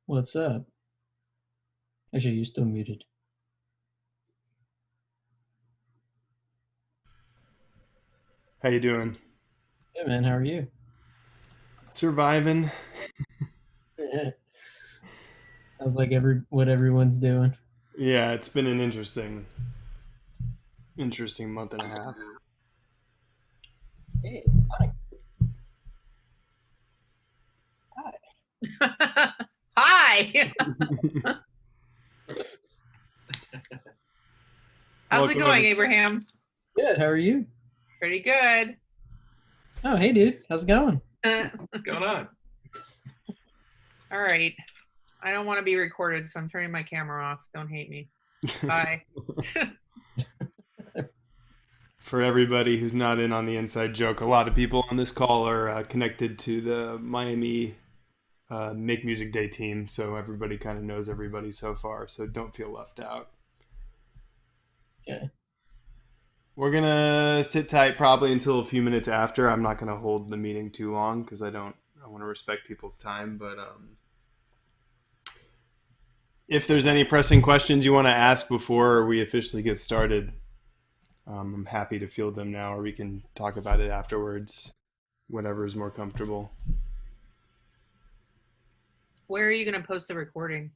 What's up? Actually, you're still muted. How you doing? Hey, man, how are you? Surviving. Sounds like what everyone's doing. Yeah, it's been an interesting month and a half. Hey, hi. Hi. How's it Welcome, going, Abraham? Good. How are you? Pretty good. Oh, hey, dude. How's it going? What's going on? All right. I don't want to be recorded, so I'm turning my camera off. Don't hate me. Bye. For everybody who's not in on the inside joke, a lot of people on this call are connected to the Miami Make Music Day team, so everybody kind of knows everybody so far, so don't feel left out. Okay. We're gonna sit tight probably until a few minutes after. I'm not gonna hold the meeting too long because I want to respect people's time, but if there's any pressing questions you want to ask before we officially get started, I'm happy to field them now, or we can talk about it afterwards, whatever is more comfortable. Where are you going to post the recording?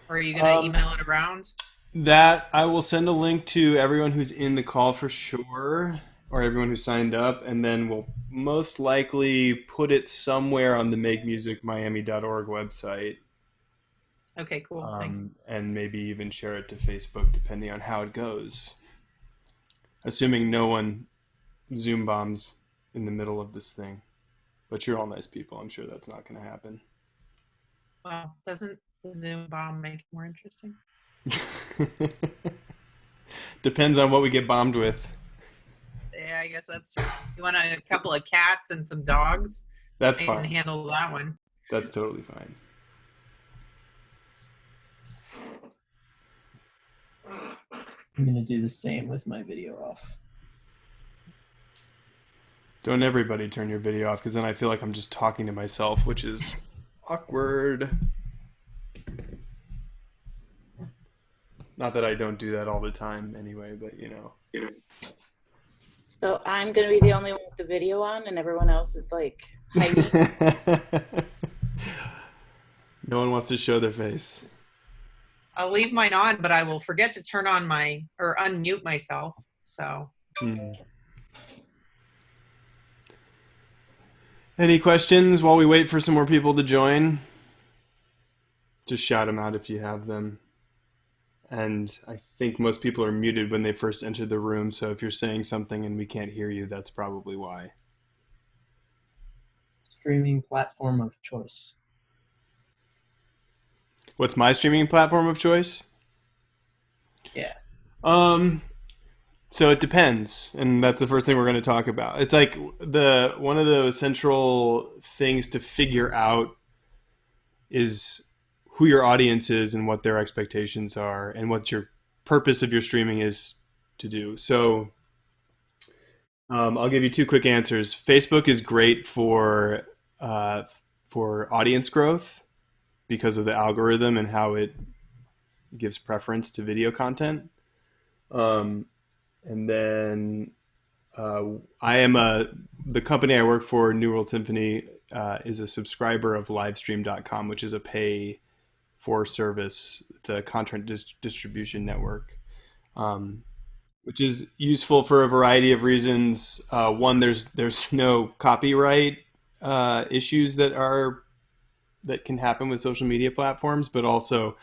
Or are you going to email it around? That I will send a link to everyone who's in the call for sure, or everyone who signed up, and then we'll most likely put it somewhere on the makemusicmiami.org website. Okay, cool. Thanks. And maybe even share it to Facebook depending on how it goes. Assuming no one Zoom bombs in the middle of this thing. But you're all nice people. I'm sure that's not going to happen. Well, doesn't the Zoom bomb make it more interesting? Depends on what we get bombed with. Yeah, I guess that's true. You want a couple of cats and some dogs? That's I fine. can handle that one. That's totally fine. I'm going to do the same with my video off. Don't everybody turn your video off, because then I feel like I'm just talking to myself, which is awkward. Not that I don't do that all the time anyway, but you know. So I'm going to be the only one with the video on, and everyone else is like hiding. No one wants to show their face. I'll leave mine on, but I will forget to turn on or unmute myself. So. Any questions while we wait for some more people to join? Just shout them out if you have them. And I think most people are muted when they first enter the room, so if you're saying something and we can't hear you, that's probably why. Streaming platform of choice. What's my streaming platform of choice? Yeah. So it depends, and that's the first thing we're going to talk about. It's like one of the central things to figure out is who your audience is and what their expectations are and what your purpose of your streaming is to do. So I'll give you two quick answers. Facebook is great for audience growth because of the algorithm and how it gives preference to video content. And then the company I work for, New World Symphony, is a subscriber of livestream.com, which is a pay for service. It's a content distribution network, which is useful for a variety of reasons. One, there's no copyright issues that can happen with social media platforms, but also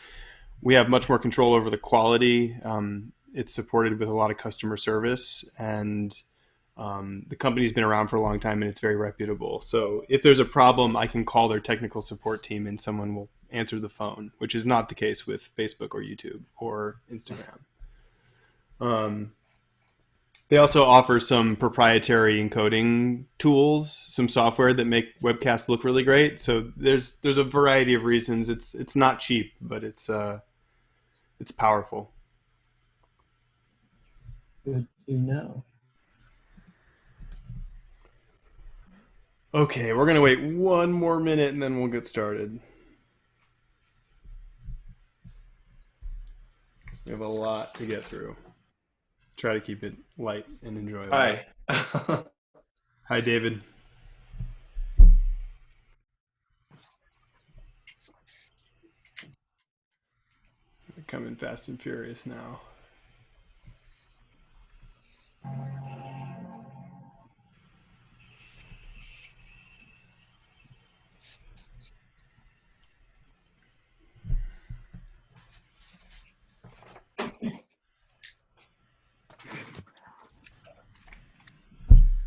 we have much more control over the quality. It's supported with a lot of customer service, and the company's been around for a long time and it's very reputable. So if there's a problem, I can call their technical support team and someone will answer the phone, which is not the case with Facebook or YouTube or Instagram. They also offer some proprietary encoding tools, some software that make webcasts look really great. So there's a variety of reasons. It's not cheap, but it's powerful. Good to know. Okay, we're going to wait one more minute and then we'll get started. have a lot to get through. Try to keep it light and enjoyable. Hi. Hi, David. They're coming fast and furious now.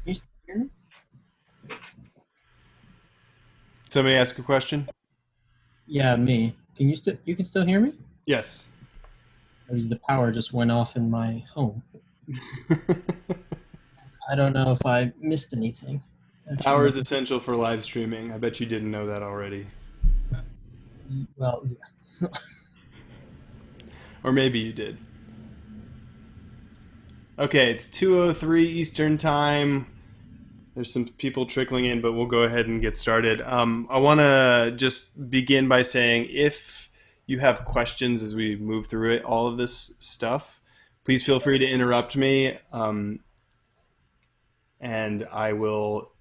You still hear me? Somebody ask a question? Yeah, me. Can you can still hear me? Yes. The power just went off in my home. I don't know if I missed anything. Actually, Power is essential for live streaming. I bet you didn't know that already. well, yeah. Or maybe you did. Okay, it's 2:03 Eastern Time. There's some people trickling in, but we'll go ahead and get started. I want to just begin by saying if you have questions as we move through it, all of this stuff, please feel free to interrupt me, and I will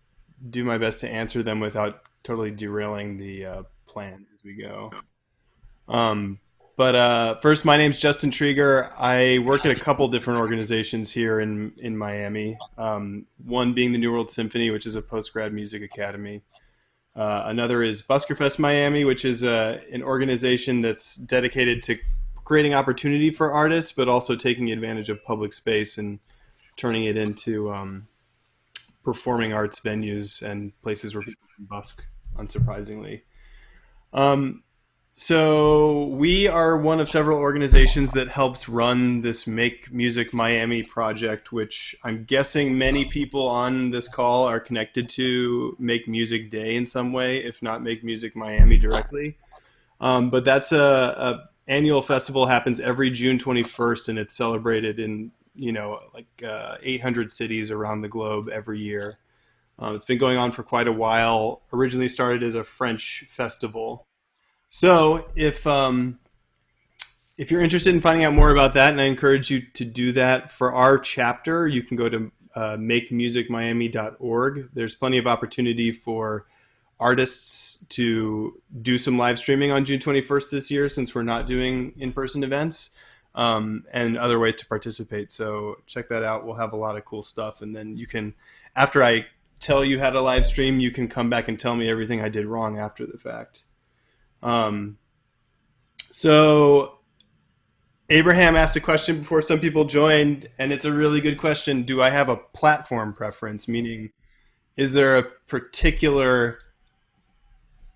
do my best to answer them without totally derailing the plan as we go. But first, my name's Justin Trieger. I work at a couple different organizations here in Miami. One being the New World Symphony, which is a post-grad music academy. Another is Buskerfest Miami, which is an organization that's dedicated to creating opportunity for artists, but also taking advantage of public space and turning it into performing arts venues and places where people can busk, unsurprisingly. So we are one of several organizations that helps run this Make Music Miami project, which I'm guessing many people on this call are connected to Make Music Day in some way, if not Make Music Miami directly. But that's a annual festival, happens every June 21st, and it's celebrated in 800 cities around the globe every year. It's been going on for quite a while. Originally started as a French festival. So if you're interested in finding out more about that, and I encourage you to do that, for our chapter, you can go to makemusicmiami.org. There's plenty of opportunity for artists to do some live streaming on June 21st this year, since we're not doing in-person events, and other ways to participate. So check that out. We'll have a lot of cool stuff. And then you can, after I tell you how to live stream, you can come back and tell me everything I did wrong after the fact. So Abraham asked a question before some people joined, and it's a really good question. Do I have a platform preference? Meaning, is there a particular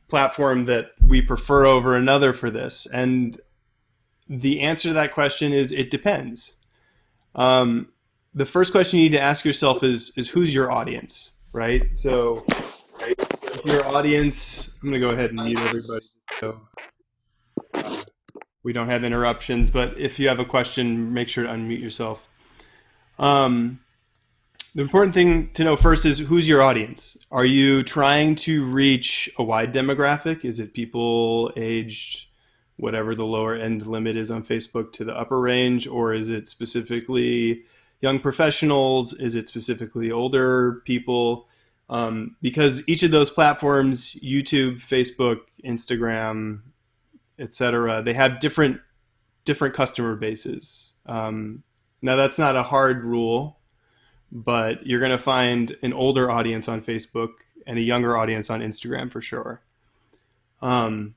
platform that we prefer over another for this? And the answer to that question is it depends. The first question you need to ask yourself is who's your audience, right? So if your audience, I'm going to go ahead and mute everybody so we don't have interruptions, but if you have a question, make sure to unmute yourself. The important thing to know first is who's your audience. Are you trying to reach a wide demographic? Is it people aged whatever the lower end limit is on Facebook to the upper range, or is it specifically young professionals? Is it specifically older people? Because each of those platforms, YouTube, Facebook, Instagram, etc., they have different customer bases. Now, that's not a hard rule, but you're going to find an older audience on Facebook and a younger audience on Instagram for sure. So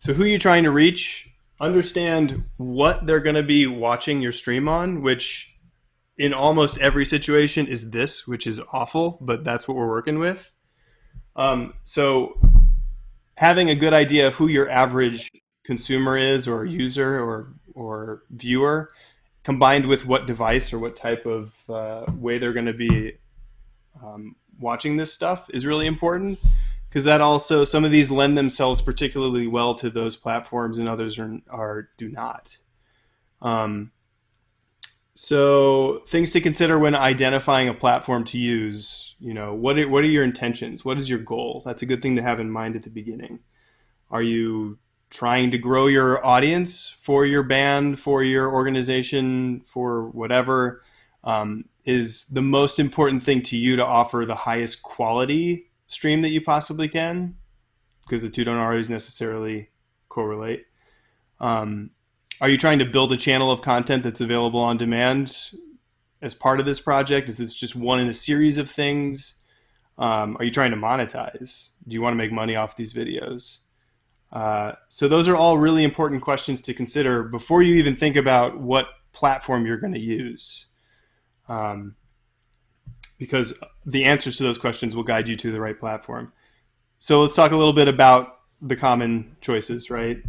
who are you trying to reach? Understand what they're going to be watching your stream on, which in almost every situation is this, which is awful, but that's what we're working with. So having a good idea of who your average consumer is, or user, or viewer, combined with what device or what type of way they're going to be watching this stuff is really important, because that also, some of these lend themselves particularly well to those platforms and others do not. So things to consider when identifying a platform to use. What are your intentions? What is your goal? That's a good thing to have in mind at the beginning. Are you trying to grow your audience for your band, for your organization, for whatever, is the most important thing to you to offer the highest quality stream that you possibly can, because the two don't always necessarily correlate. Are you trying to build a channel of content that's available on demand as part of this project? Is this just one in a series of things? Are you trying to monetize? Do you want to make money off these videos? So those are all really important questions to consider before you even think about what platform you're going to use. Because the answers to those questions will guide you to the right platform. So let's talk a little bit about the common choices, right?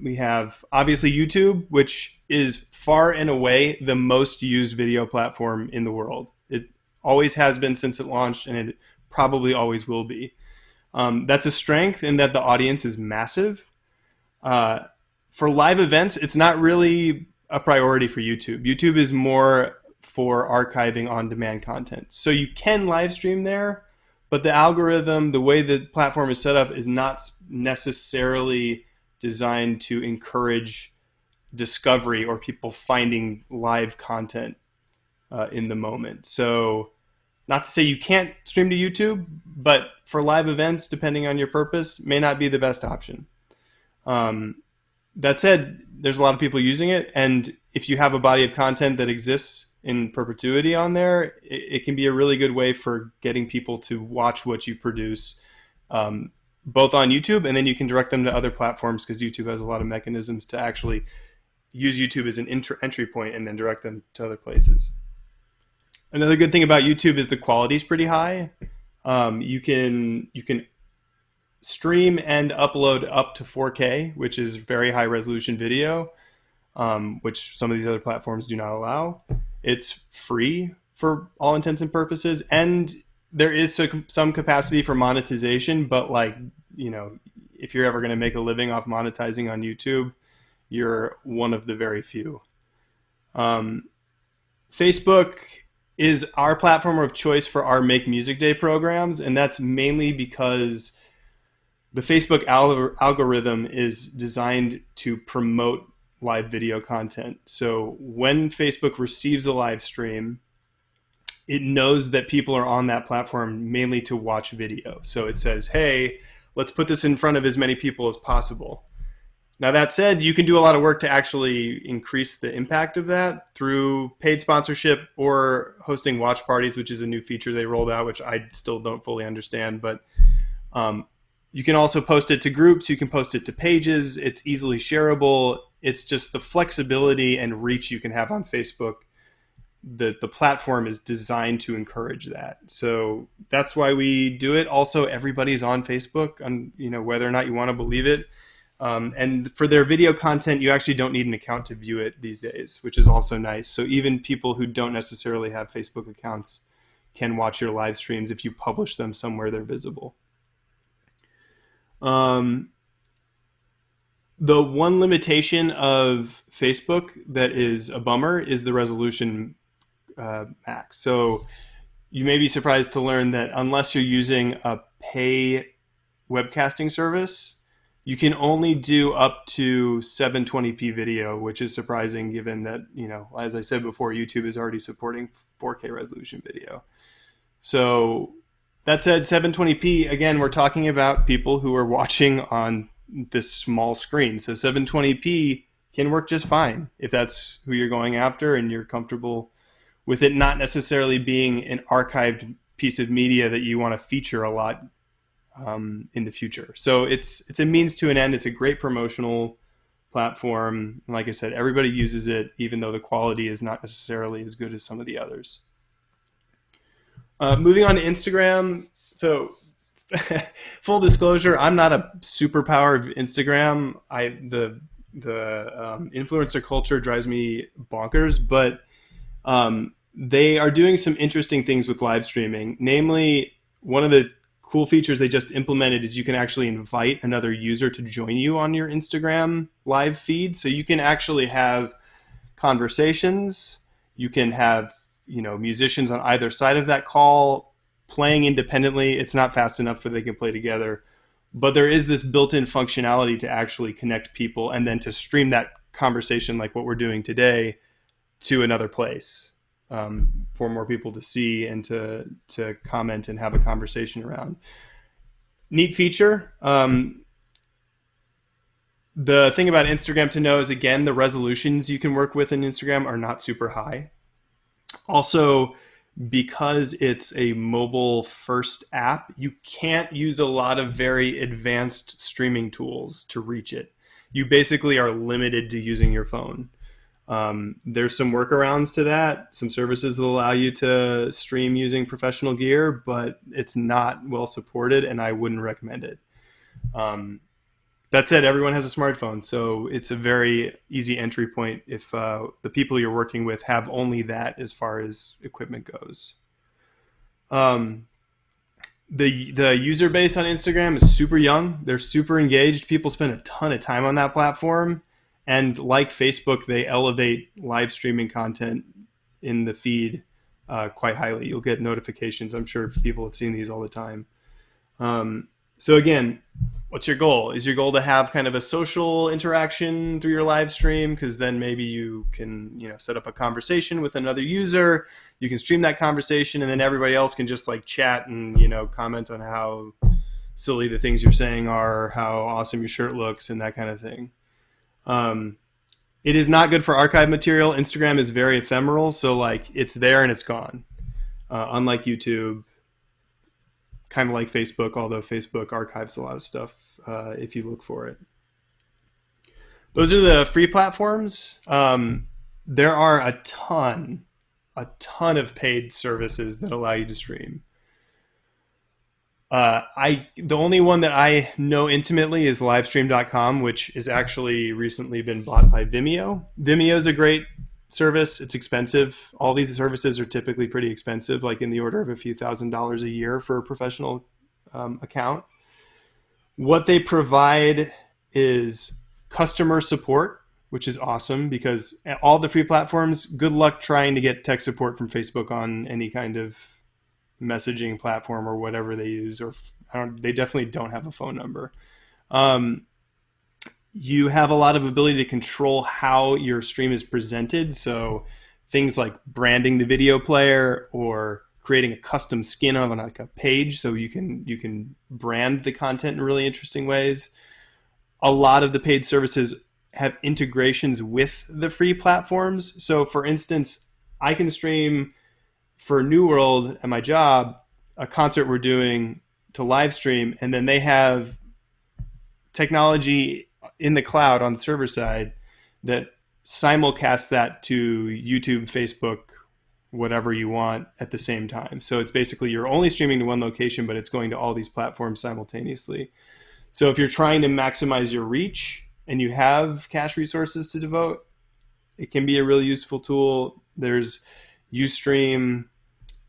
We have obviously YouTube, which is far and away the most used video platform in the world. It always has been since it launched, and it probably always will be. That's a strength in that the audience is massive. For live events, it's not really a priority for YouTube. YouTube is more for archiving on-demand content. So you can live stream there, but the algorithm, the way the platform is set up, is not necessarily designed to encourage discovery or people finding live content in the moment. So not to say you can't stream to YouTube, but for live events, depending on your purpose, may not be the best option. That said, there's a lot of people using it, and if you have a body of content that exists in perpetuity on there, it can be a really good way for getting people to watch what you produce, both on YouTube, and then you can direct them to other platforms, because YouTube has a lot of mechanisms to actually use YouTube as an entry point and then direct them to other places. Another good thing about YouTube is the quality is pretty high. You can stream and upload up to 4K, which is very high resolution video, which some of these other platforms do not allow. It's free for all intents and purposes, and there is some capacity for monetization, but if you're ever going to make a living off monetizing on YouTube, you're one of the very few. Facebook is our platform of choice for our Make Music Day programs, and that's mainly because the Facebook algorithm is designed to promote live video content. So when Facebook receives a live stream, it knows that people are on that platform mainly to watch video. So it says, hey, let's put this in front of as many people as possible. Now, that said, you can do a lot of work to actually increase the impact of that through paid sponsorship or hosting watch parties, which is a new feature they rolled out, which I still don't fully understand. But you can also post it to groups. You can post it to pages. It's easily shareable. It's just the flexibility and reach you can have on Facebook. The platform is designed to encourage that. So that's why we do it. Also, everybody's on Facebook, whether or not you want to believe it. And for their video content, you actually don't need an account to view it these days, which is also nice. So even people who don't necessarily have Facebook accounts can watch your live streams if you publish them somewhere they're visible. The one limitation of Facebook that is a bummer is the resolution max. So you may be surprised to learn that unless you're using a pay webcasting service, you can only do up to 720p video, which is surprising given that, as I said before, YouTube is already supporting 4K resolution video. So that said, 720p, again, we're talking about people who are watching on this small screen. So 720p can work just fine if that's who you're going after and you're comfortable with it not necessarily being an archived piece of media that you want to feature a lot in the future. So it's a means to an end. It's a great promotional platform. And like I said, everybody uses it, even though the quality is not necessarily as good as some of the others. Moving on to Instagram. So full disclosure, I'm not a superpower of Instagram. The influencer culture drives me bonkers, but they are doing some interesting things with live streaming. Namely, one of the cool features they just implemented is you can actually invite another user to join you on your Instagram live feed. So you can actually have conversations. You can have, musicians on either side of that call playing independently. It's not fast enough for they can play together, but there is this built-in functionality to actually connect people and then to stream that conversation like what we're doing today to another place for more people to see and to comment and have a conversation around. Neat feature. The thing about Instagram to know is, again, the resolutions you can work with in Instagram are not super high. Also, because it's a mobile first app, you can't use a lot of very advanced streaming tools to reach it. You basically are limited to using your phone. There's some workarounds to that, some services that allow you to stream using professional gear, but it's not well supported and I wouldn't recommend it. That said, everyone has a smartphone, so it's a very easy entry point if the people you're working with have only that as far as equipment goes. The user base on Instagram is super young. They're super engaged. People spend a ton of time on that platform. And like Facebook, they elevate live streaming content in the feed quite highly. You'll get notifications. I'm sure people have seen these all the time. So again, what's your goal? Is your goal to have kind of a social interaction through your live stream? Because then maybe you can, set up a conversation with another user. You can stream that conversation, and then everybody else can just like chat and comment on how silly the things you're saying are, how awesome your shirt looks, and that kind of thing. It is not good for archive material. Instagram is very ephemeral, so like it's there and it's gone. Unlike YouTube. Kind of like Facebook, although Facebook archives a lot of stuff if you look for it. Those are the free platforms. There are a ton of paid services that allow you to stream. The only one that I know intimately is livestream.com, which has actually recently been bought by Vimeo. Vimeo is a great service. It's expensive. All these services are typically pretty expensive, like in the order of a few $1,000s a year for a professional account. What they provide is customer support, which is awesome because all the free platforms, good luck trying to get tech support from Facebook on any kind of messaging platform or whatever they use, or they definitely don't have a phone number. You have a lot of ability to control how your stream is presented. So things like branding the video player or creating a custom skin on like a page so you can brand the content in really interesting ways. A lot of the paid services have integrations with the free platforms. So for instance, I can stream for New World at my job a concert we're doing to live stream, and then they have technology in the cloud on the server side that simulcasts that to YouTube, Facebook, whatever you want at the same time. So it's basically you're only streaming to one location, but it's going to all these platforms simultaneously. So if you're trying to maximize your reach and you have cache resources to devote, it can be a really useful tool. There's Ustream.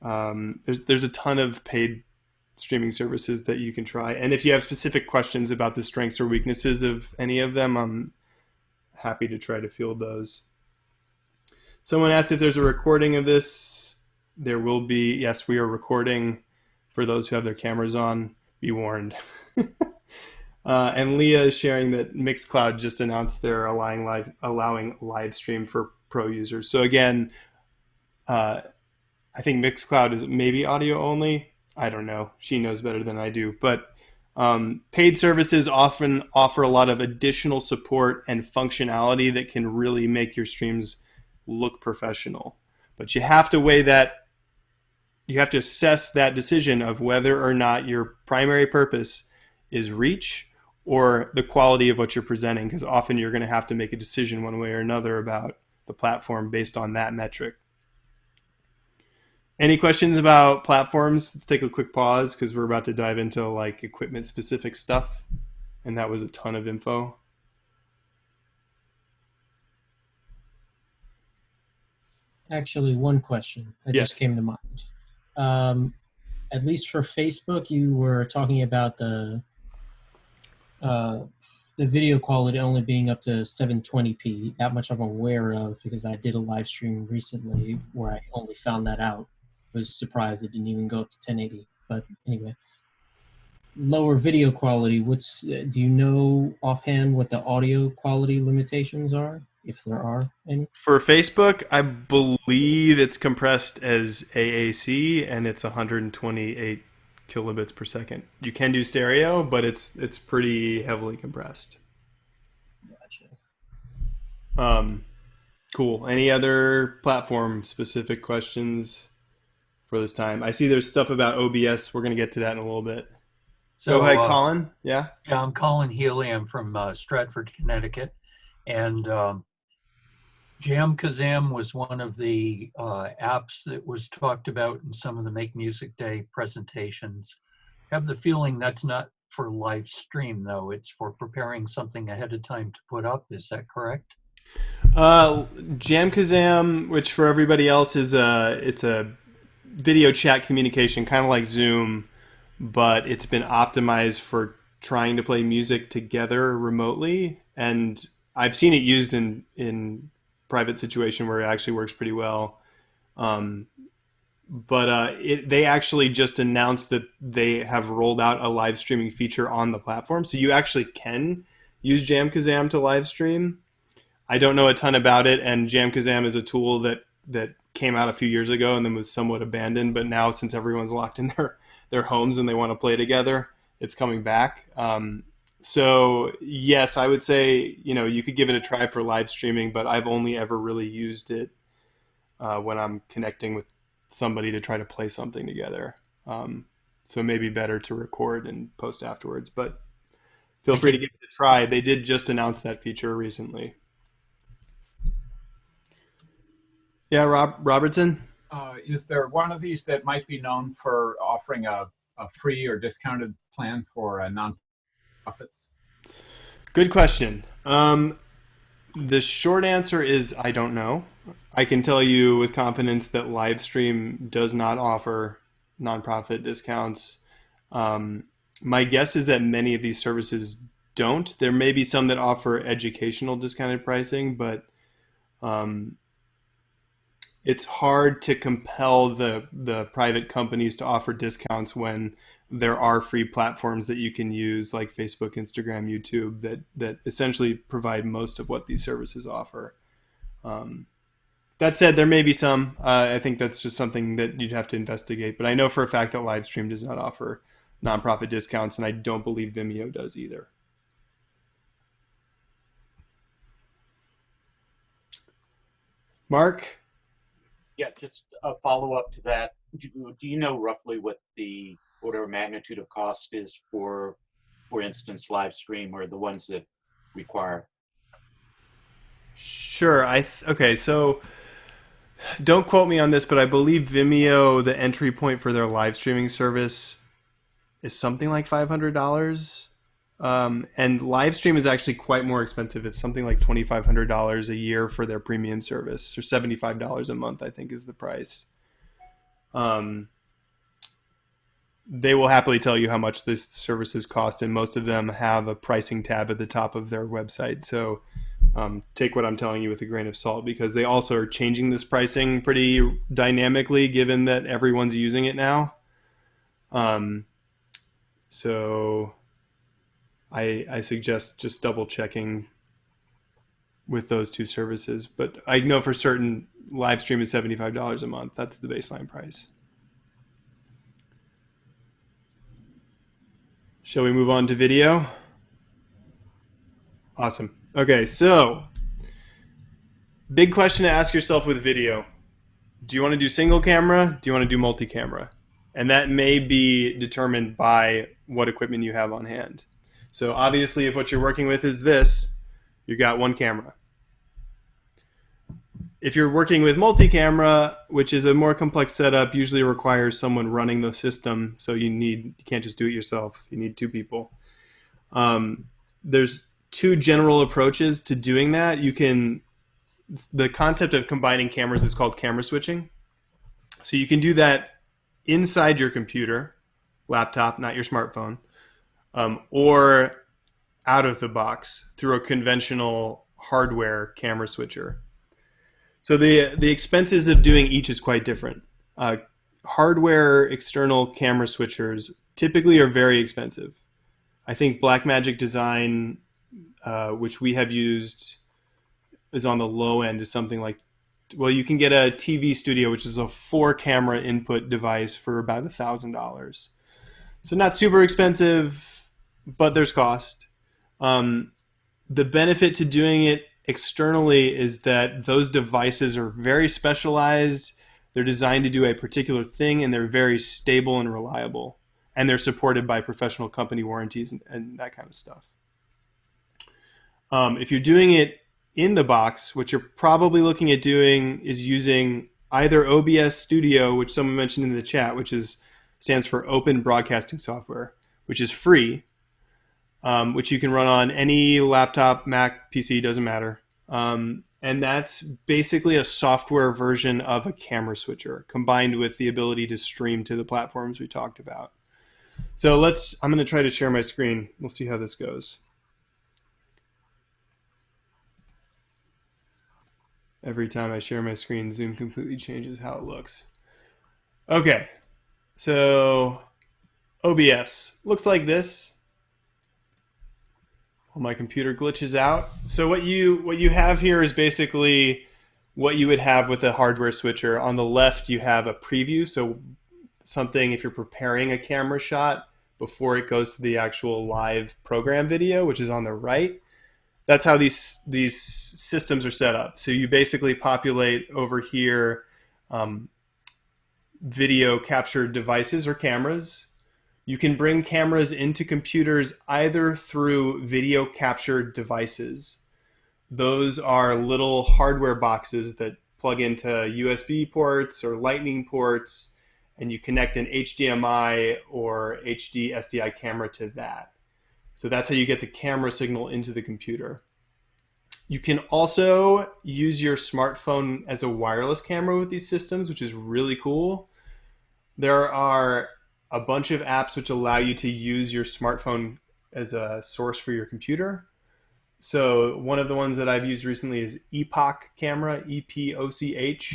There's a ton of paid streaming services that you can try. And if you have specific questions about the strengths or weaknesses of any of them, I'm happy to try to field those. Someone asked if there's a recording of this. There will be. Yes, we are recording. For those who have their cameras on, be warned. And Leah is sharing that Mixcloud just announced they're allowing live stream for pro users. So again, I think Mixcloud is maybe audio only. I don't know. She knows better than I do. But paid services often offer a lot of additional support and functionality that can really make your streams look professional. But you have to weigh that. You have to assess that decision of whether or not your primary purpose is reach or the quality of what you're presenting, because often you're going to have to make a decision one way or another about the platform based on that metric. Any questions about platforms? Let's take a quick pause because we're about to dive into like equipment specific stuff. And that was a ton of info. Actually, one question that Yes. just came to mind. At least for Facebook, you were talking about the video quality only being up to 720p. That much I'm aware of because I did a live stream recently where I only found that out. Was surprised it didn't even go up to 1080. But anyway. lower video quality, what's do you know offhand what the audio quality limitations are, if there are any? For Facebook, I believe it's compressed as AAC and it's 128 kilobits per second. You can do stereo, but it's pretty heavily compressed. Gotcha. Cool. Any other platform specific questions for this time? I see there's stuff about OBS. We're going to get to that in a little bit. So, go ahead, Colin. Yeah. Yeah, I'm Colin Healy. I'm from Stratford, Connecticut, and Jam Kazam was one of the apps that was talked about in some of the Make Music Day presentations. I have the feeling that's not for live stream, though. It's for preparing something ahead of time to put up. Is that correct? Jam Kazam, which for everybody else is it's a video chat communication, kind of like Zoom, but it's been optimized for trying to play music together remotely. And I've seen it used in private situation where it actually works pretty well. But they actually just announced that they have rolled out a live streaming feature on the platform. So you actually can use Jam Kazam to live stream. I don't know a ton about it, and Jam Kazam is a tool that came out a few years ago and then was somewhat abandoned. But now, since everyone's locked in their homes and they want to play together, it's coming back. So yes, I would say you could give it a try for live streaming, but I've only ever really used it when I'm connecting with somebody to try to play something together. So maybe better to record and post afterwards. But feel free to give it a try. They did just announce that feature recently. Yeah, Robertson? Is there one of these that might be known for offering a free or discounted plan for nonprofits? Good question. The short answer is I don't know. I can tell you with confidence that Livestream does not offer nonprofit discounts. My guess is that many of these services don't. There may be some that offer educational discounted pricing, but it's hard to compel the private companies to offer discounts when there are free platforms that you can use like Facebook, Instagram, YouTube that essentially provide most of what these services offer. That said, there may be some. I think that's just something that you'd have to investigate. But I know for a fact that Livestream does not offer nonprofit discounts, and I don't believe Vimeo does either. Mark? Yeah, just a follow-up to that. Do you know roughly what the order of magnitude of cost is for instance, live stream or the ones that require? Sure. Okay, so don't quote me on this, but I believe Vimeo, the entry point for their live streaming service is something like $500. And live stream is actually quite more expensive. It's something like $2,500 a year for their premium service, or $75 a month, I think is the price. They will happily tell you how much this services cost, and most of them have a pricing tab at the top of their website. So take what I'm telling you with a grain of salt, because they also are changing this pricing pretty dynamically, given that everyone's using it now. So I suggest just double checking with those two services. But I know for certain Livestream is $75 a month. That's the baseline price. Shall we move on to video? Awesome. Okay, so big question to ask yourself with video. Do you want to do single camera? Do you want to do multi-camera? And that may be determined by what equipment you have on hand. So obviously, if what you're working with is this, you've got one camera. If you're working with multi-camera, which is a more complex setup, usually requires someone running the system. So you can't just do it yourself. You need two people. There's two general approaches to doing that. The concept of combining cameras is called camera switching. So you can do that inside your computer, laptop, not your smartphone, or out of the box through a conventional hardware camera switcher. So the expenses of doing each is quite different. Hardware external camera switchers typically are very expensive. I think Blackmagic Design, which we have used, is on the low end, is something like, well, you can get a TV Studio, which is a 4-camera input device, for about $1,000. So not super expensive, but there's cost. The benefit to doing it externally is that those devices are very specialized. They're designed to do a particular thing, and they're very stable and reliable. And they're supported by professional company warranties and that kind of stuff. If you're doing it in the box, what you're probably looking at doing is using either OBS Studio, which someone mentioned in the chat, which stands for Open Broadcasting Software, which is free, which you can run on any laptop, Mac, PC, doesn't matter. And that's basically a software version of a camera switcher combined with the ability to stream to the platforms we talked about. So I'm going to try to share my screen. We'll see how this goes. Every time I share my screen, Zoom completely changes how it looks. Okay, so OBS looks like this. Well, my computer glitches out. So what you have here is basically what you would have with a hardware switcher. On the left, you have a preview, so something if you're preparing a camera shot before it goes to the actual live program video, which is on the right. That's how these systems are set up. So you basically populate over here video capture devices or cameras. You can bring cameras into computers either through video capture devices. Those are little hardware boxes that plug into USB ports or Lightning ports, and you connect an HDMI or HD SDI camera to that. So that's how you get the camera signal into the computer. You can also use your smartphone as a wireless camera with these systems, which is really cool. There are a bunch of apps which allow you to use your smartphone as a source for your computer. So one of the ones that I've used recently is Epoch Camera, EPOCH.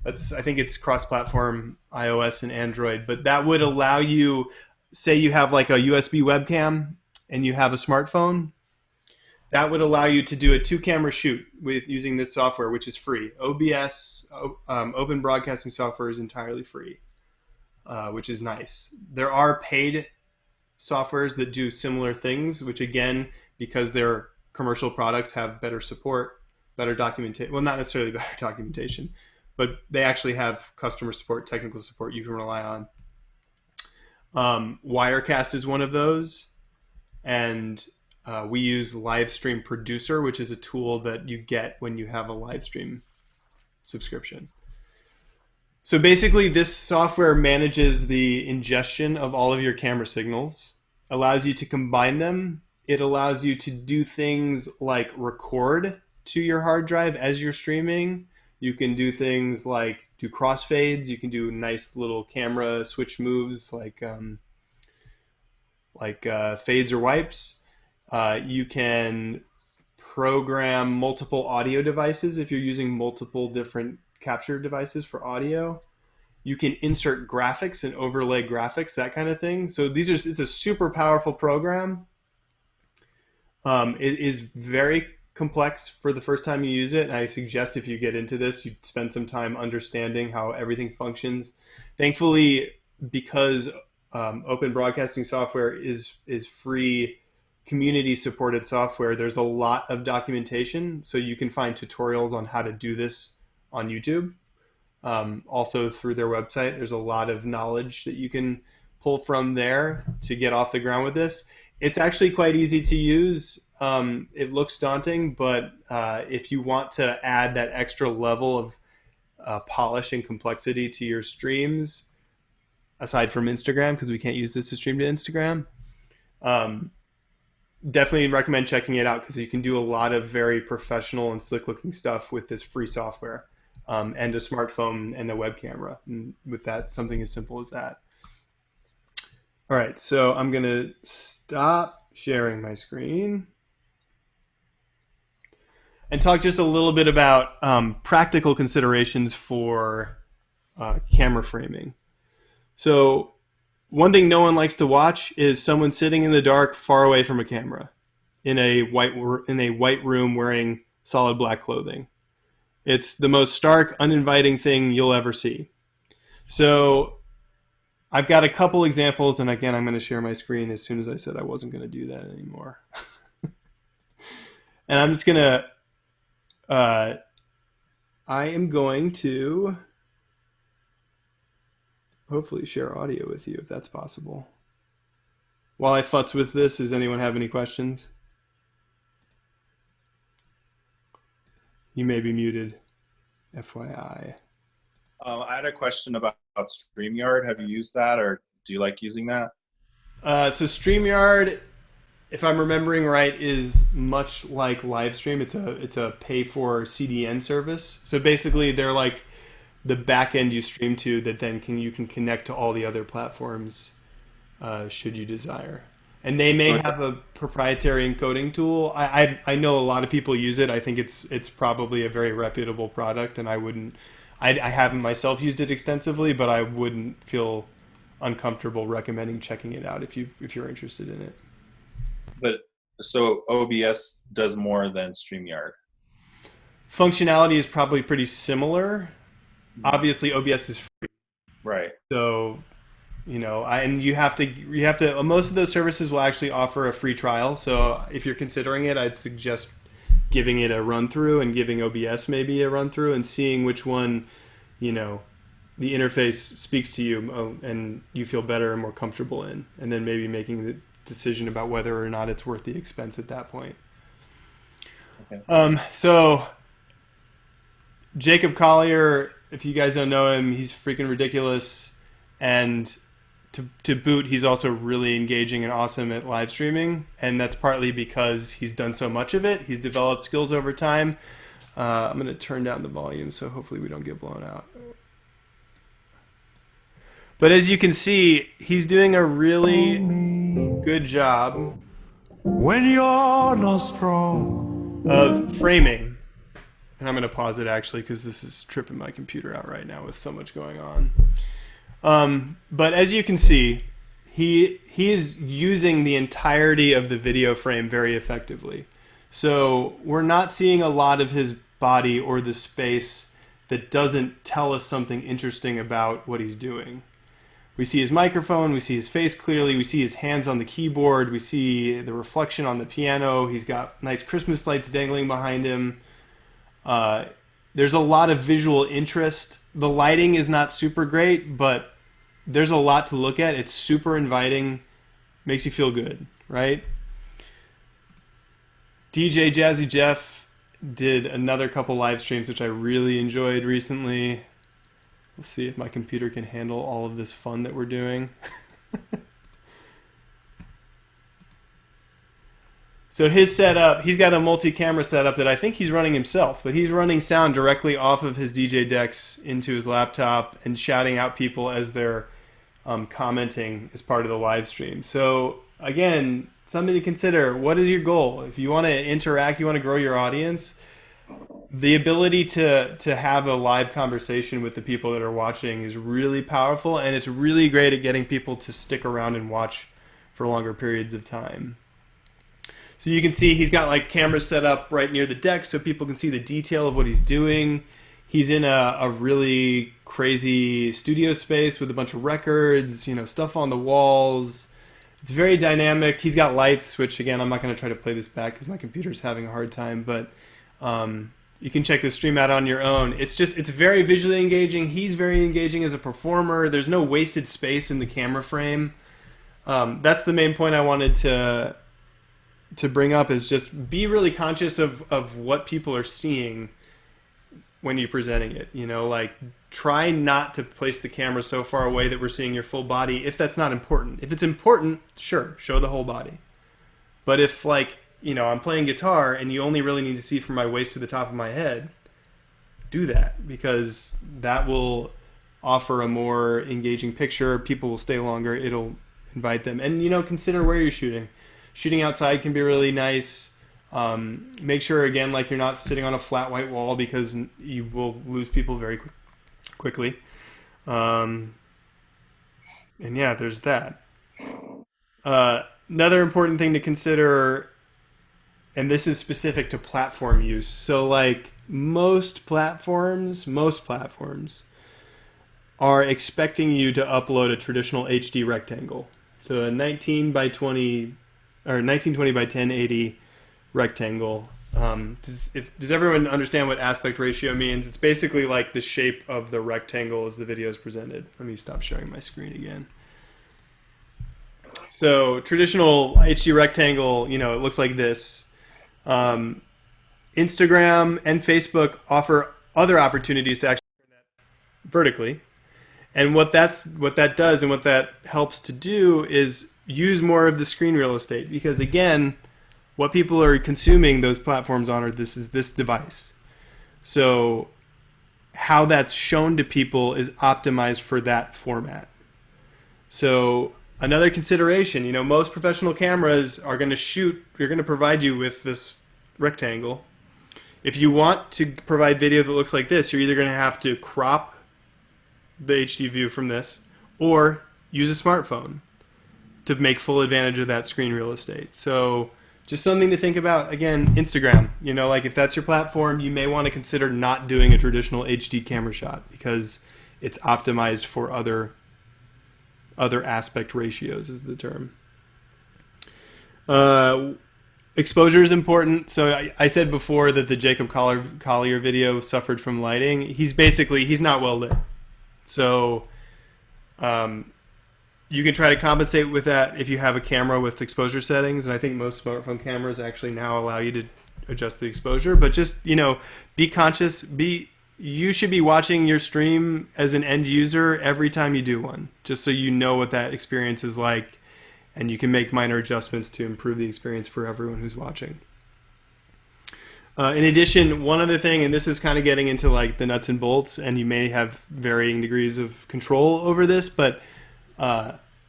I think it's cross-platform iOS and Android, but that would allow you, say you have like a USB webcam and you have a smartphone, that would allow you to do a 2-camera shoot with using this software, which is free. OBS, Open Broadcasting Software, is entirely free, which is nice. There are paid softwares that do similar things, which again, because they're commercial products, have better support, better documentation. Well, not necessarily better documentation, but they actually have customer support, technical support you can rely on. Wirecast is one of those. And we use Livestream Producer, which is a tool that you get when you have a Livestream subscription. So basically, this software manages the ingestion of all of your camera signals, allows you to combine them. It allows you to do things like record to your hard drive as you're streaming. You can do things like do crossfades. You can do nice little camera switch moves like fades or wipes. You can program multiple audio devices if you're using multiple different capture devices for audio. You can insert graphics and overlay graphics, that kind of thing. So it's a super powerful program. It is very complex for the first time you use it. And I suggest if you get into this, you spend some time understanding how everything functions. Thankfully, because Open Broadcasting Software is free, community-supported software, there's a lot of documentation. So you can find tutorials on how to do this on YouTube. Also through their website, there's a lot of knowledge that you can pull from there to get off the ground with this. It's actually quite easy to use. It looks daunting, but if you want to add that extra level of polish and complexity to your streams, aside from Instagram, because we can't use this to stream to Instagram, definitely recommend checking it out because you can do a lot of very professional and slick-looking stuff with this free software and a smartphone and a web camera. And with that, something as simple as that. All right, so I'm going to stop sharing my screen and talk just a little bit about practical considerations for camera framing. So one thing no one likes to watch is someone sitting in the dark far away from a camera in a white room wearing solid black clothing. It's the most stark, uninviting thing you'll ever see. So I've got a couple examples, and again, I'm going to share my screen as soon as I said I wasn't going to do that anymore. And I'm just going to, I am going to hopefully share audio with you if that's possible. While I futz with this, does anyone have any questions? You may be muted, FYI. I had a question about StreamYard. Have you used that, or do you like using that? So StreamYard, if I'm remembering right, is much like Livestream. It's a pay for CDN service. So basically, they're like the back end you stream to that then you can connect to all the other platforms should you desire. And they may have a proprietary encoding tool. I know a lot of people use it. I think it's probably a very reputable product, and I haven't myself used it extensively, but I wouldn't feel uncomfortable recommending checking it out if you're interested in it. But so OBS does more than StreamYard. Functionality is probably pretty similar. Obviously, OBS is free, Right. so and you have to. Most of those services will actually offer a free trial. So if you're considering it, I'd suggest giving it a run through and giving OBS maybe a run through and seeing which one, the interface speaks to you and you feel better and more comfortable in, and then maybe making the decision about whether or not it's worth the expense at that point. Okay. So Jacob Collier, if you guys don't know him, he's freaking ridiculous, and to boot, he's also really engaging and awesome at live streaming, and that's partly because he's done so much of it. He's developed skills over time. I'm going to turn down the volume so hopefully we don't get blown out. But as you can see, he's doing a really good job when you're not strong of framing. And I'm going to pause it actually because this is tripping my computer out right now with so much going on. But as you can see, he is using the entirety of the video frame very effectively. So we're not seeing a lot of his body or the space that doesn't tell us something interesting about what he's doing. We see his microphone, we see his face clearly, we see his hands on the keyboard, we see the reflection on the piano, he's got nice Christmas lights dangling behind him. There's a lot of visual interest. The lighting is not super great, but there's a lot to look at. It's super inviting, makes you feel good, right? DJ Jazzy Jeff did another couple live streams, which I really enjoyed recently. Let's see if my computer can handle all of this fun that we're doing. So his setup, he's got a multi-camera setup that I think he's running himself, but he's running sound directly off of his DJ decks into his laptop and shouting out people as they're commenting as part of the live stream. So again, something to consider. What is your goal? If you want to interact, you want to grow your audience, the ability to have a live conversation with the people that are watching is really powerful, and it's really great at getting people to stick around and watch for longer periods of time. So you can see he's got like cameras set up right near the deck so people can see the detail of what he's doing. He's in a really crazy studio space with a bunch of records, stuff on the walls. It's very dynamic. He's got lights, which again, I'm not going to try to play this back because my computer's having a hard time, but you can check the stream out on your own. It's very visually engaging. He's very engaging as a performer. There's no wasted space in the camera frame. That's the main point I wanted to bring up, is just be really conscious of what people are seeing when you're presenting it. Like try not to place the camera so far away that we're seeing your full body if that's not important. If it's important, sure, show the whole body. But if I'm playing guitar and you only really need to see from my waist to the top of my head, do that, because that will offer a more engaging picture. People will stay longer. It'll invite them. And, consider where you're shooting. Shooting outside can be really nice. Make sure, again, you're not sitting on a flat white wall because you will lose people very quickly. And yeah, there's that. Another important thing to consider, and this is specific to platform use. So like most platforms are expecting you to upload a traditional HD rectangle. So a 19 by 20 or 1920 by 1080 rectangle. Does everyone understand what aspect ratio means? It's basically like the shape of the rectangle as the video is presented. Let me stop sharing my screen again. So traditional HD rectangle, you know, it looks like this. Instagram and Facebook offer other opportunities to actually turn that vertically. And what that does and what that helps to do is use more of the screen real estate, because again, what people are consuming those platforms on are this device. So how that's shown to people is optimized for that format. So another consideration, you know, most professional cameras are going to provide you with this rectangle. If you want to provide video that looks like this, you're either going to have to crop the HD view from this or use a smartphone to make full advantage of that screen real estate. So just something to think about. Again, Instagram, you know, like if that's your platform, you may want to consider not doing a traditional HD camera shot because it's optimized for other aspect ratios is the term. Exposure is important. So I said before that the Jacob Collier video suffered from lighting. He's not well lit. So you can try to compensate with that if you have a camera with exposure settings. And I think most smartphone cameras actually now allow you to adjust the exposure. But just, you know, be conscious. You should be watching your stream as an end user every time you do one, just so you know what that experience is like, and you can make minor adjustments to improve the experience for everyone who's watching. In addition, one other thing, and this is kind of getting into like the nuts and bolts, and you may have varying degrees of control over this, but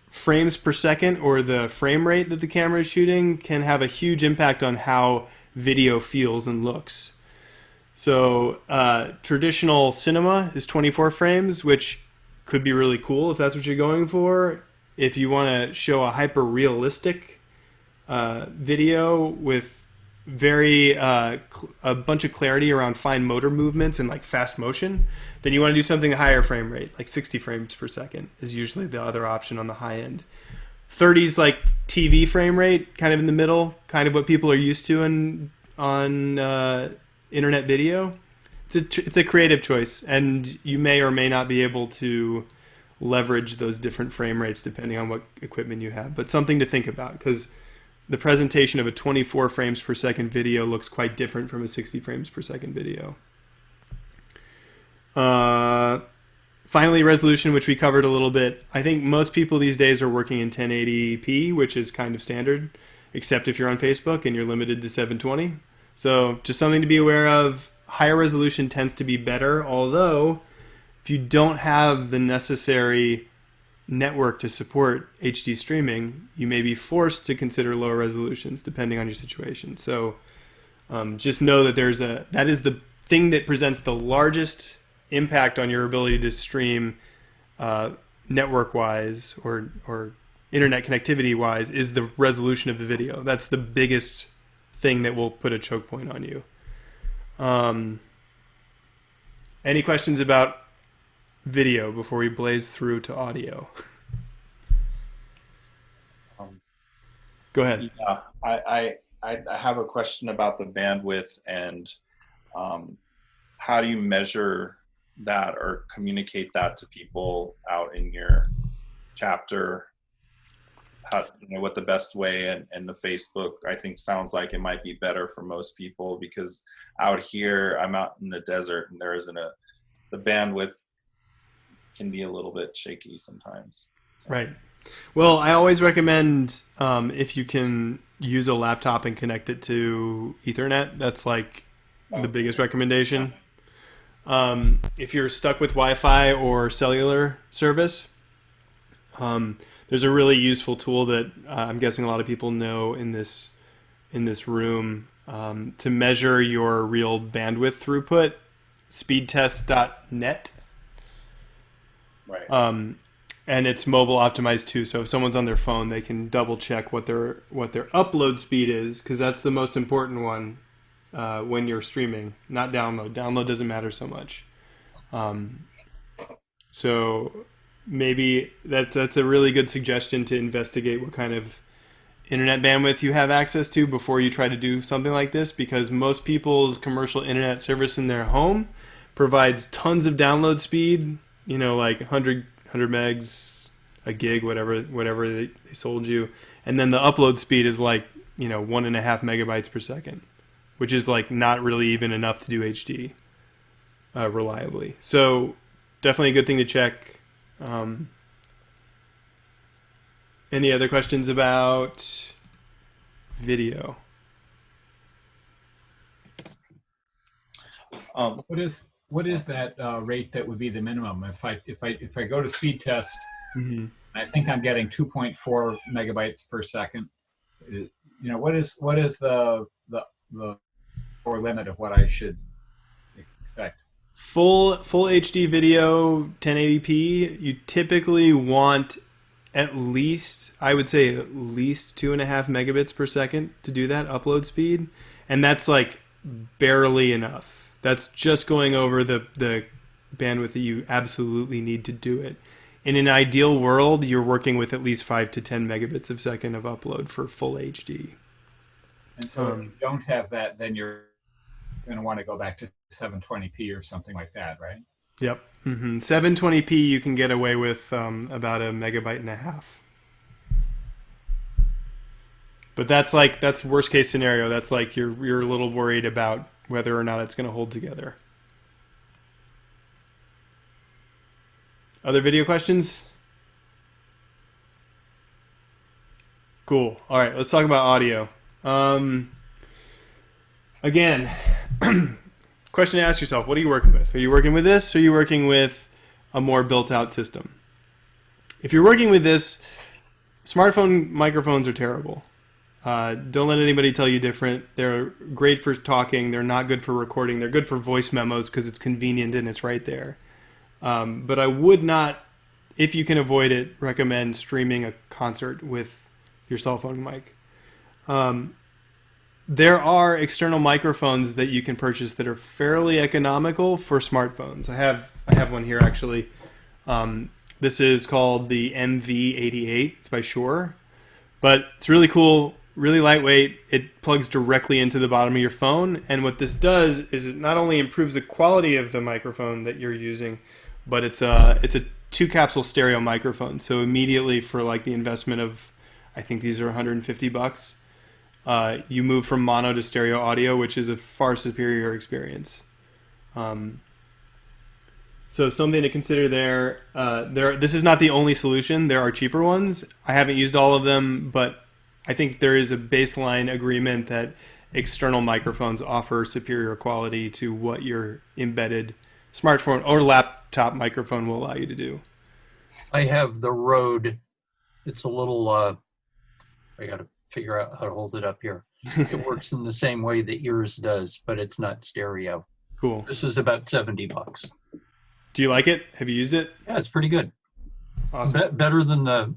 frames per second or the frame rate that the camera is shooting can have a huge impact on how video feels and looks. So traditional cinema is 24 frames, which could be really cool if that's what you're going for. If you want to show a hyper-realistic video with a bunch of clarity around fine motor movements and like fast motion, then you want to do something at higher frame rate, like 60 frames per second is usually the other option on the high end. 30's like TV frame rate, kind of in the middle, kind of what people are used to on internet video. It's a creative choice, and you may or may not be able to leverage those different frame rates depending on what equipment you have. But something to think about, because the presentation of a 24 frames per second video looks quite different from a 60 frames per second video. Finally, resolution, which we covered a little bit. I think most people these days are working in 1080p, which is kind of standard, except if you're on Facebook and you're limited to 720. So just something to be aware of. Higher resolution tends to be better, although if you don't have the necessary network to support HD streaming, you may be forced to consider lower resolutions depending on your situation. So just know that that is the thing that presents the largest impact on your ability to stream network-wise or internet connectivity-wise is the resolution of the video. That's the biggest thing that will put a choke point on you. Any questions about video before we blaze through to audio? Go ahead. Yeah, I have a question about the bandwidth and how do you measure that or communicate that to people out in your chapter? How, what the best way, and the Facebook I think sounds like it might be better for most people, because out here I'm out in the desert and there isn't the bandwidth can be a little bit shaky sometimes. So. Right. Well, I always recommend if you can use a laptop and connect it to Ethernet, that's like the biggest recommendation. If you're stuck with Wi-Fi or cellular service, there's a really useful tool that I'm guessing a lot of people know in this room to measure your real bandwidth throughput. Speedtest.net. Right. and it's mobile optimized too. So if someone's on their phone, they can double check what their upload speed is, because that's the most important one when you're streaming, not download. Download doesn't matter so much. So maybe that's a really good suggestion to investigate what kind of internet bandwidth you have access to before you try to do something like this, because most people's commercial internet service in their home provides tons of download speed, like 100 megs, a gig, whatever they sold you. And then the upload speed is like, 1.5 megabytes per second, which is like not really even enough to do HD reliably. So definitely a good thing to check. Any other questions about video? What is that rate that would be the minimum? If I go to Speedtest, I think I'm getting 2.4 megabytes per second. What is the lower limit of what I should expect? Full HD video, 1080p. You typically want at least 2.5 megabits per second to do that upload speed, and that's like barely enough. That's just going over the bandwidth that you absolutely need to do it. In an ideal world, you're working with at least 5 to 10 megabits a second of upload for full HD. And so if you don't have that, then you're going to want to go back to 720p or something like that, right? Yep. 720p you can get away with about 1.5 megabytes. But that's worst case scenario. That's like you're a little worried about whether or not it's going to hold together. Other video questions? Cool. All right, let's talk about audio. Again, question to ask yourself, what are you working with? Are you working with this, or are you working with a more built-out system? If you're working with this, smartphone microphones are terrible. Don't let anybody tell you different. They're great for talking. They're not good for recording. They're good for voice memos because it's convenient and it's right there. But I would not, if you can avoid it, recommend streaming a concert with your cell phone mic. There are external microphones that you can purchase that are fairly economical for smartphones. I have one here actually. This is called the MV88. It's by Shure, but it's really cool, really lightweight. It plugs directly into the bottom of your phone, and what this does is it not only improves the quality of the microphone that you're using, but it's a 2-capsule stereo microphone. So immediately for like the investment of, I think these are $150. You move from mono to stereo audio, which is a far superior experience. So something to consider there. This is not the only solution. There are cheaper ones. I haven't used all of them, but I think there is a baseline agreement that external microphones offer superior quality to what your embedded smartphone or laptop microphone will allow you to do. I have the Rode. It's a little, I got to figure out how to hold it up here. It works in the same way that yours does, but it's not stereo. Cool. This is about $70. Do you like it? Have you used it? Yeah, it's pretty good. Awesome. Better than the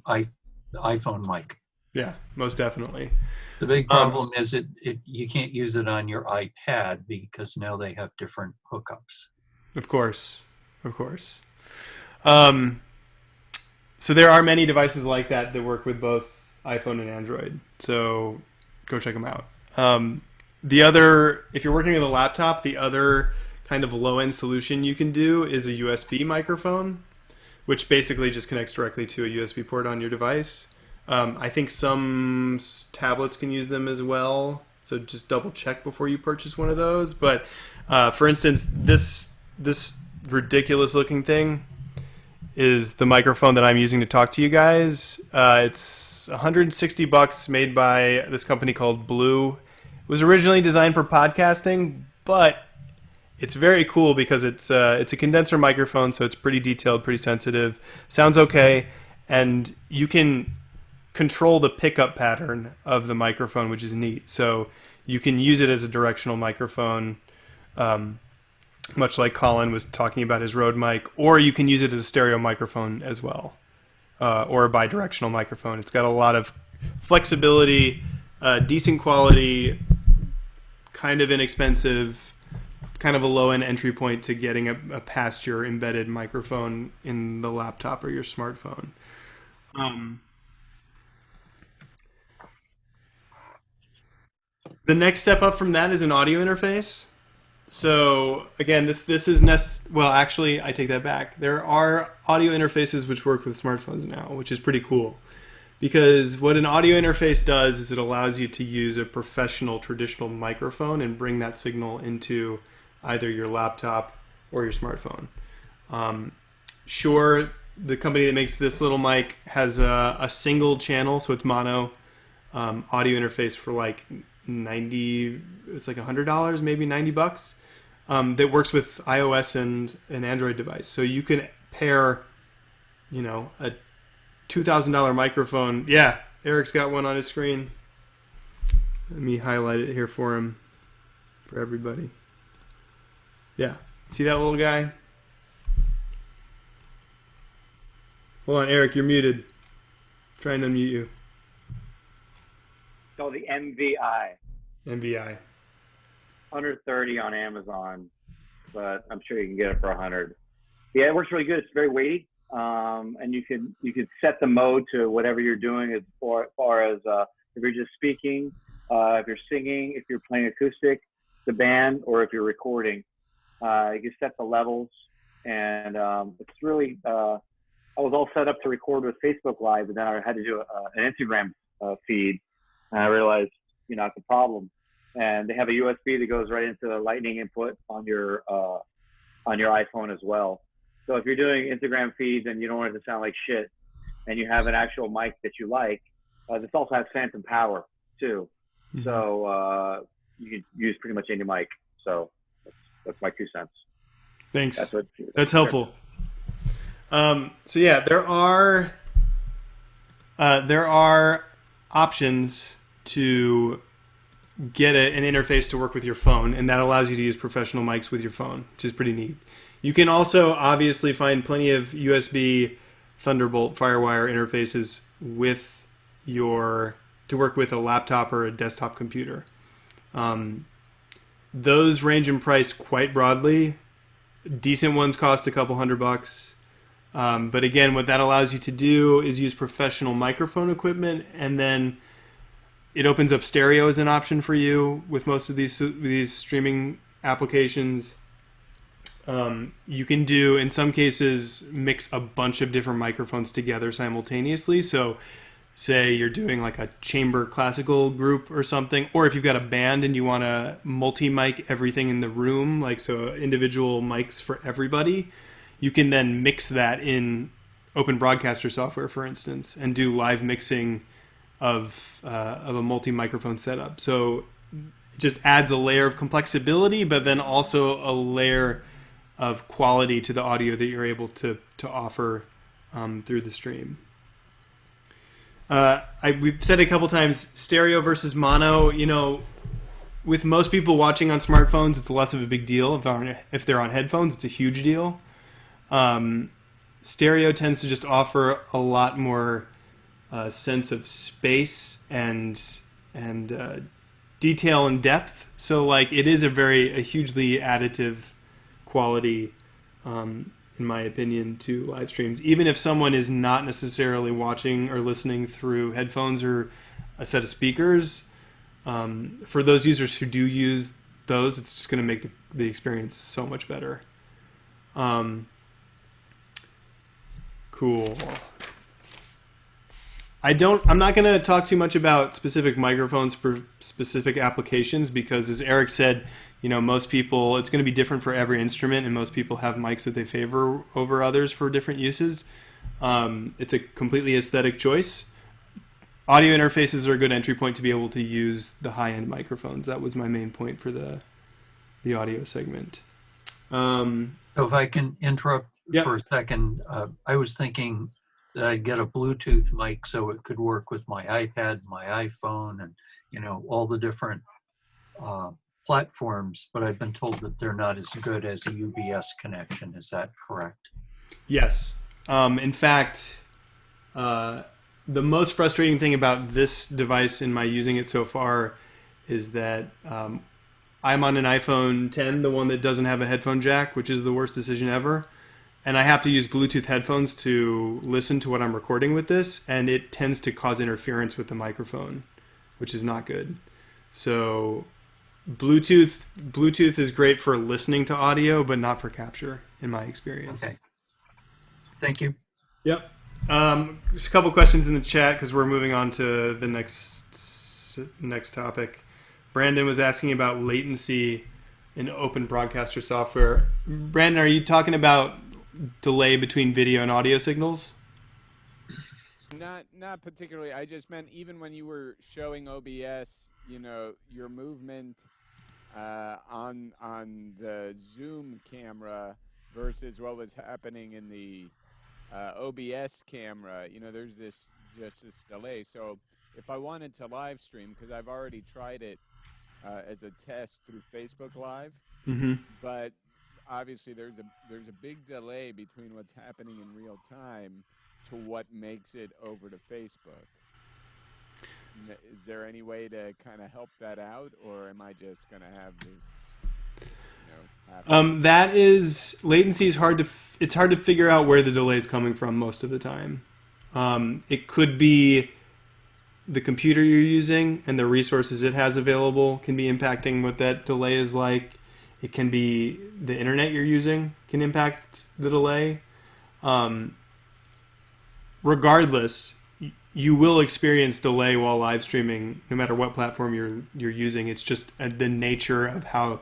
iPhone mic. Yeah, most definitely. The big problem is you can't use it on your iPad because now they have different hookups. Of course. So there are many devices like that work with both iPhone and Android. So go check them out. If you're working with a laptop, the other kind of low-end solution you can do is a USB microphone, which basically just connects directly to a USB port on your device. I think some tablets can use them as well, so just double check before you purchase one of those. But for instance, this ridiculous looking thing is the microphone that I'm using to talk to you guys. It's $160, made by this company called Blue. It was originally designed for podcasting, but it's very cool because it's a condenser microphone, so it's pretty detailed, pretty sensitive, sounds okay, and you can control the pickup pattern of the microphone, which is neat. So you can use it as a directional microphone, much like Colin was talking about his Rode mic, or you can use it as a stereo microphone as well. or a bidirectional microphone. It's got a lot of flexibility, decent quality, kind of inexpensive, kind of a low-end entry point to getting a past your embedded microphone in the laptop or your smartphone. The next step up from that is an audio interface. So again, this is well, actually, I take that back. There are audio interfaces which work with smartphones now, which is pretty cool. Because what an audio interface does is it allows you to use a professional traditional microphone and bring that signal into either your laptop or your smartphone. Sure, the company that makes this little mic has a single channel, so it's mono audio interface for like it's like $100, maybe $90, that works with iOS and an Android device. So you can pair, a $2,000 microphone. Yeah, Eric's got one on his screen. Let me highlight it here for him, for everybody. Yeah, see that little guy? Hold on, Eric, you're muted. Try and unmute you. It's called the MVI. MVI. 130 on Amazon, but I'm sure you can get it for 100. Yeah, it works really good. It's very weighty, and you can set the mode to whatever you're doing as far as if you're just speaking, if you're singing, if you're playing acoustic, the band, or if you're recording. You can set the levels, and it's really. I was all set up to record with Facebook Live, but then I had to do an Instagram feed, and I realized, it's a problem. And they have a USB that goes right into the Lightning input on your iPhone as well. So if you're doing Instagram feeds and you don't want it to sound like shit, and you have an actual mic that you like, this also has phantom power too. Mm-hmm. So you can use pretty much any mic. So that's my 2 cents. Thanks. That's helpful. So yeah, there are options to get an interface to work with your phone, and that allows you to use professional mics with your phone, which is pretty neat. You can also obviously find plenty of USB, Thunderbolt, Firewire interfaces to work with a laptop or a desktop computer. Those range in price quite broadly. Decent ones cost a couple $100. But again, what that allows you to do is use professional microphone equipment, and then it opens up stereo as an option for you with most of these streaming applications. You can do, in some cases, mix a bunch of different microphones together simultaneously. So say you're doing like a chamber classical group or something, or if you've got a band and you want to multi-mic everything in the room, like so individual mics for everybody, you can then mix that in Open Broadcaster software, for instance, and do live mixing of a multi-microphone setup. So it just adds a layer of complexibility, but then also a layer of quality to the audio that you're able to offer through the stream. We've said a couple times, stereo versus mono. With most people watching on smartphones, it's less of a big deal. If they're on headphones, it's a huge deal. Stereo tends to just offer a lot more sense of space and detail and depth. So like it is a hugely additive quality, in my opinion, to live streams. Even if someone is not necessarily watching or listening through headphones or a set of speakers, for those users who do use those, it's just going to make the experience so much better. Cool. I'm not going to talk too much about specific microphones for specific applications because, as Eric said, most people, it's going to be different for every instrument, and most people have mics that they favor over others for different uses. It's a completely aesthetic choice. Audio interfaces are a good entry point to be able to use the high-end microphones. That was my main point for the audio segment. So if I can interrupt for a second, I was thinking that I'd get a Bluetooth mic so it could work with my iPad, my iPhone, and all the different platforms, but I've been told that they're not as good as a UBS connection. Is that correct? Yes. In fact, The most frustrating thing about this device in my using it so far is that I'm on an iPhone 10, the one that doesn't have a headphone jack, which is the worst decision ever. And I have to use Bluetooth headphones to listen to what I'm recording with this, and it tends to cause interference with the microphone, which is not good. So Bluetooth is great for listening to audio, but not for capture, in my experience. Okay. Thank you. Yep. Just a couple questions in the chat because we're moving on to the next topic. Brandon was asking about latency in open broadcaster software. Brandon, are you talking about delay between video and audio signals? Not particularly. I just meant even when you were showing OBS, your movement on the Zoom camera versus what was happening in the OBS camera, there's this delay. So if I wanted to live stream, because I've already tried it as a test through Facebook Live, but obviously there's a big delay between what's happening in real time to what makes it over to Facebook. Is there any way to kind of help that out, or am I just going to have this? That is, latency is it's hard to figure out where the delay is coming from most of the time. It could be the computer you're using and the resources it has available can be impacting what that delay is like. It can be the internet you're using can impact the delay. Regardless, you will experience delay while live streaming, no matter what platform you're using. It's just the nature of how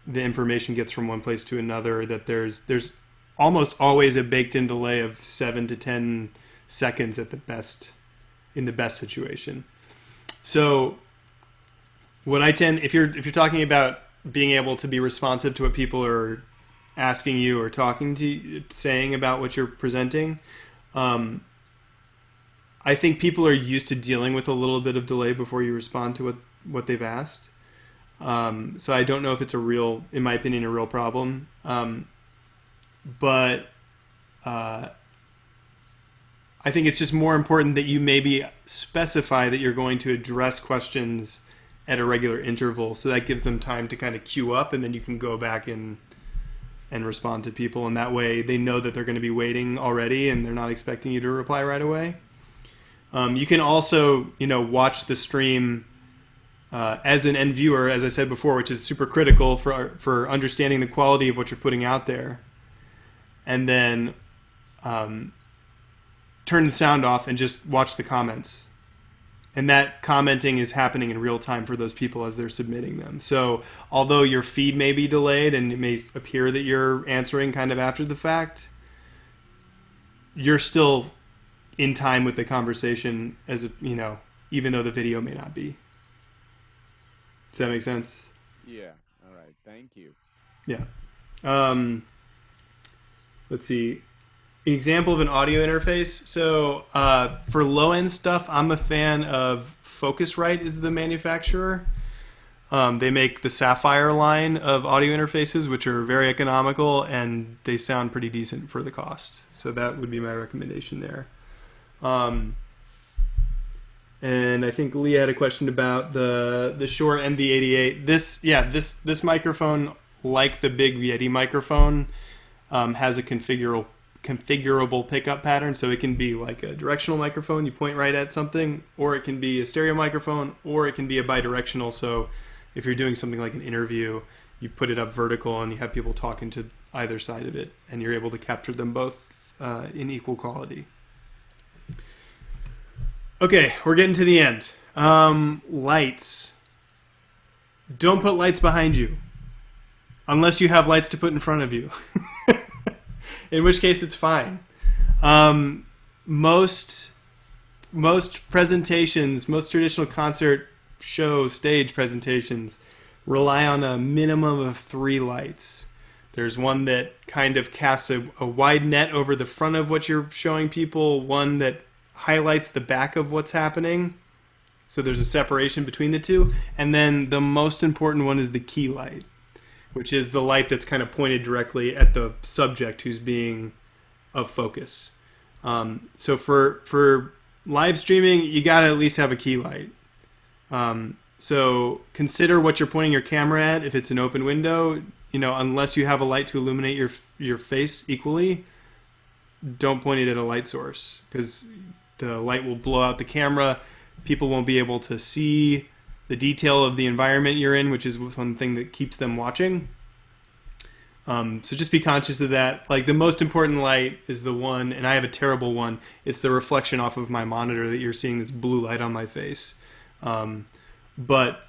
the information gets from one place to another. That there's almost always a baked-in delay of 7 to 10 seconds at the best, in the best situation. So, what I tend, if you're talking about being able to be responsive to what people are asking you or talking to you, saying about what you're presenting, I think people are used to dealing with a little bit of delay before you respond to what they've asked. So I don't know if it's in my opinion, a real problem. But I think it's just more important that you maybe specify that you're going to address questions at a regular interval, so that gives them time to kind of queue up, and then you can go back and respond to people, and that way they know that they're going to be waiting already and they're not expecting you to reply right away. You can also, watch the stream as an end viewer, as I said before, which is super critical for understanding the quality of what you're putting out there, and then turn the sound off and just watch the comments. And that commenting is happening in real time for those people as they're submitting them. So although your feed may be delayed and it may appear that you're answering kind of after the fact, you're still in time with the conversation, even though the video may not be. Does that make sense? Yeah. All right. Thank you. Yeah. Let's see. An example of an audio interface. So for low-end stuff, I'm a fan of Focusrite is the manufacturer. They make the Sapphire line of audio interfaces, which are very economical, and they sound pretty decent for the cost. So that would be my recommendation there. And I think Leah had a question about the Shure MV88. This microphone, like the big Yeti microphone, has a configurable pickup pattern. So it can be like a directional microphone, you point right at something, or it can be a stereo microphone, or it can be a bidirectional. So if you're doing something like an interview, you put it up vertical and you have people talking to either side of it, and you're able to capture them both in equal quality. Okay, we're getting to the end. Lights. Don't put lights behind you unless you have lights to put in front of you. In which case it's fine. Most presentations, most traditional concert show stage presentations rely on a minimum of 3 lights. There's one that kind of casts a wide net over the front of what you're showing people, one that highlights the back of what's happening, so there's a separation between the two, and then the most important one is the key light, which is the light that's kind of pointed directly at the subject who's being of focus. So for live streaming, you got to at least have a key light. So consider what you're pointing your camera at. If it's an open window, unless you have a light to illuminate your face equally, don't point it at a light source, because the light will blow out the camera. People won't be able to see the detail of the environment you're in, which is one thing that keeps them watching. So just be conscious of that. Like, the most important light is the one, and I have a terrible one. It's the reflection off of my monitor that you're seeing this blue light on my face. But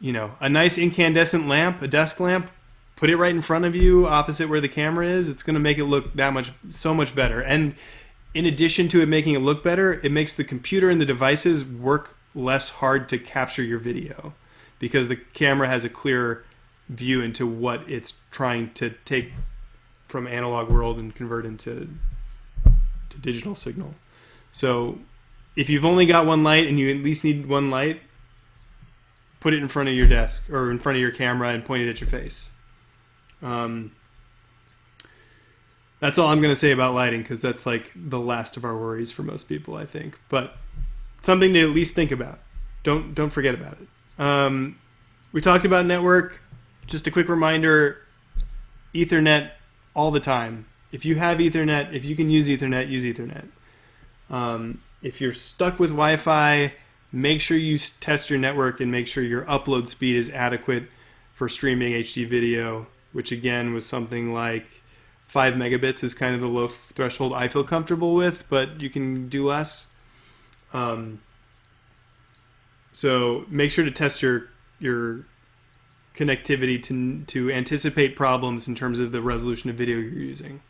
a nice incandescent lamp, a desk lamp, put it right in front of you, opposite where the camera is. It's going to make it look so much better. And in addition to it making it look better, it makes the computer and the devices work less hard to capture your video, because the camera has a clear view into what it's trying to take from analog world and convert into digital signal. So if you've only got one light and you at least need one light, put it in front of your desk or in front of your camera and point it at your face. That's all I'm going to say about lighting, because that's like the last of our worries for most people, I think. But something to at least think about. Don't forget about it. We talked about network. Just a quick reminder, Ethernet all the time. If you have Ethernet, if you can use Ethernet, use Ethernet. If you're stuck with Wi-Fi, make sure you test your network and make sure your upload speed is adequate for streaming HD video, which again was something like 5 megabits is kind of the low threshold I feel comfortable with, but you can do less. So make sure to test your connectivity to anticipate problems in terms of the resolution of video you're using.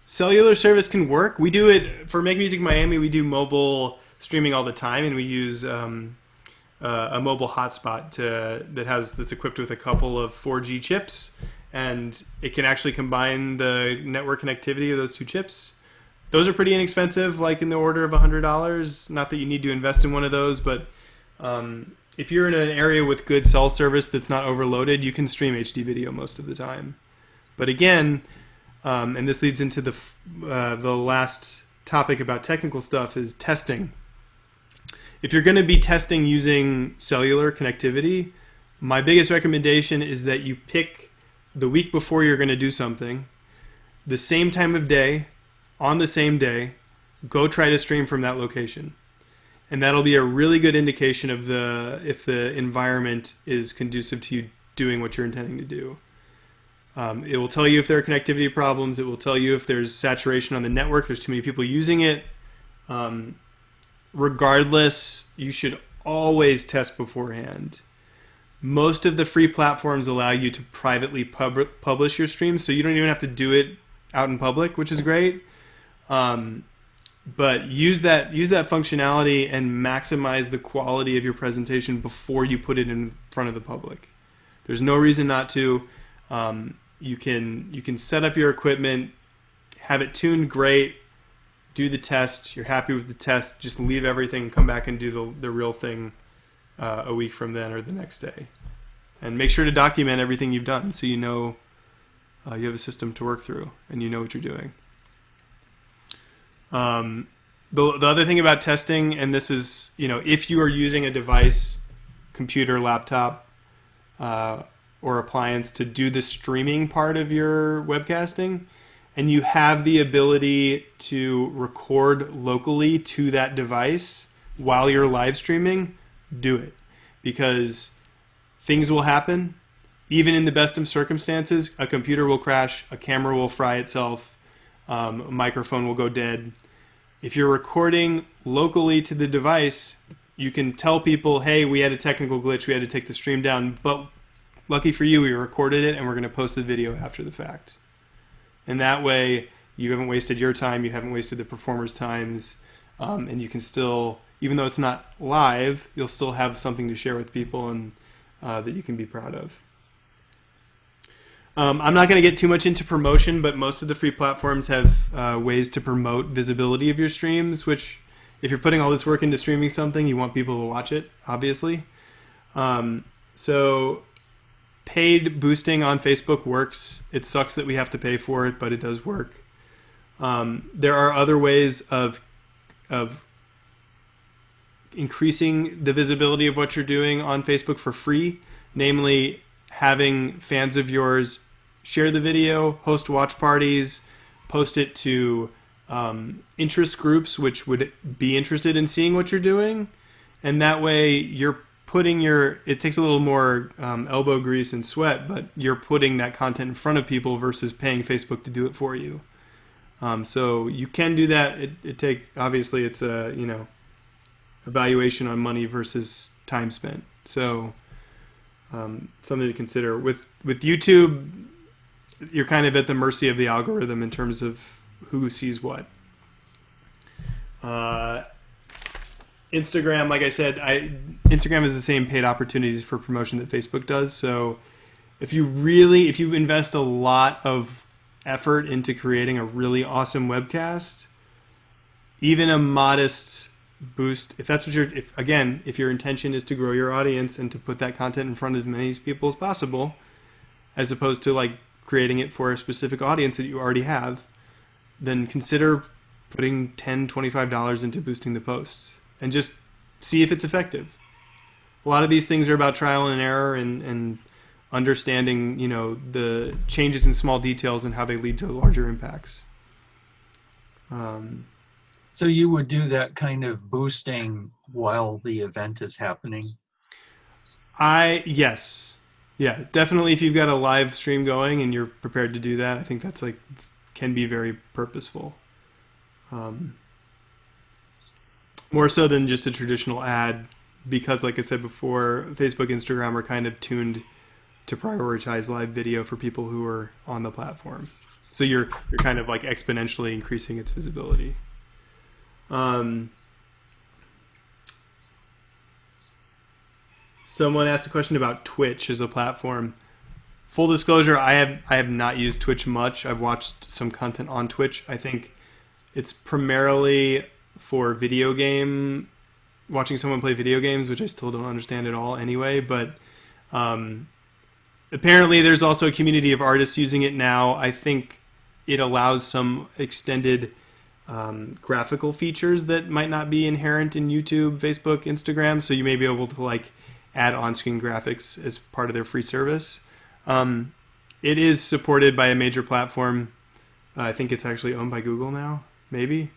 Cellular service can work. We do it for Make Music Miami. We do mobile streaming all the time, and we use a mobile hotspot that's equipped with a couple of 4G chips, and it can actually combine the network connectivity of those two chips. Those are pretty inexpensive, like in the order of $100. Not that you need to invest in one of those, but if you're in an area with good cell service that's not overloaded, you can stream HD video most of the time. But again, and this leads into the last topic about technical stuff, is testing. If you're going to be testing using cellular connectivity, my biggest recommendation is that you pick the week before you're going to do something, the same time of day, on the same day, go try to stream from that location. And that'll be a really good indication of if the environment is conducive to you doing what you're intending to do. It will tell you if there are connectivity problems. It will tell you if there's saturation on the network, there's too many people using it. Regardless, you should always test beforehand. Most of the free platforms allow you to privately publish your streams, so you don't even have to do it out in public, which is great. But use that functionality and maximize the quality of your presentation before you put it in front of the public. There's no reason not to. You can set up your equipment, have it tuned great, do the test. You're happy with the test, just leave everything and come back and do the real thing a week from then or the next day. And make sure to document everything you've done so you know you have a system to work through and you know what you're doing. The other thing about testing, and this is, if you are using a device, computer, laptop, or appliance to do the streaming part of your webcasting, and you have the ability to record locally to that device while you're live streaming, do it. Because things will happen. Even in the best of circumstances, a computer will crash, a camera will fry itself, a microphone will go dead. If you're recording locally to the device, you can tell people, hey, we had a technical glitch, we had to take the stream down, but lucky for you, we recorded it and we're going to post the video after the fact. And that way, you haven't wasted your time, you haven't wasted the performer's times, and you can still, even though it's not live, you'll still have something to share with people and that you can be proud of. I'm not going to get too much into promotion, but most of the free platforms have ways to promote visibility of your streams, which if you're putting all this work into streaming something, you want people to watch it, obviously. So paid boosting on Facebook works. It sucks that we have to pay for it, but it does work. There are other ways of increasing the visibility of what you're doing on Facebook for free, namely having fans of yours share the video, host watch parties, post it to interest groups which would be interested in seeing what you're doing. And that way you're putting it takes a little more elbow grease and sweat, but you're putting that content in front of people versus paying Facebook to do it for you. So you can do that. Obviously it's a, evaluation on money versus time spent. So something to consider. With YouTube, you're kind of at the mercy of the algorithm in terms of who sees what. Instagram, like I said, Instagram has the same paid opportunities for promotion that Facebook does. So if you invest a lot of effort into creating a really awesome webcast, even a modest boost, if that's what if your intention is to grow your audience and to put that content in front of as many people as possible, as opposed to like creating it for a specific audience that you already have, then consider putting $10, $25 into boosting the posts and just see if it's effective. A lot of these things are about trial and error and understanding, the changes in small details and how they lead to larger impacts. So you would do that kind of boosting while the event is happening? Yes. Yeah, definitely. If you've got a live stream going and you're prepared to do that, I think that's can be very purposeful. More so than just a traditional ad, because like I said before, Facebook, Instagram are kind of tuned to prioritize live video for people who are on the platform. So you're kind of like exponentially increasing its visibility. Someone asked a question about Twitch as a platform. Full disclosure, I have not used Twitch much. I've watched some content on Twitch. I think it's primarily for watching someone play video games, which I still don't understand at all anyway. But apparently there's also a community of artists using it now. I think it allows some extended graphical features that might not be inherent in YouTube, Facebook, Instagram. So you may be able to add on-screen graphics as part of their free service. It is supported by a major platform. I think it's actually owned by Google now, maybe.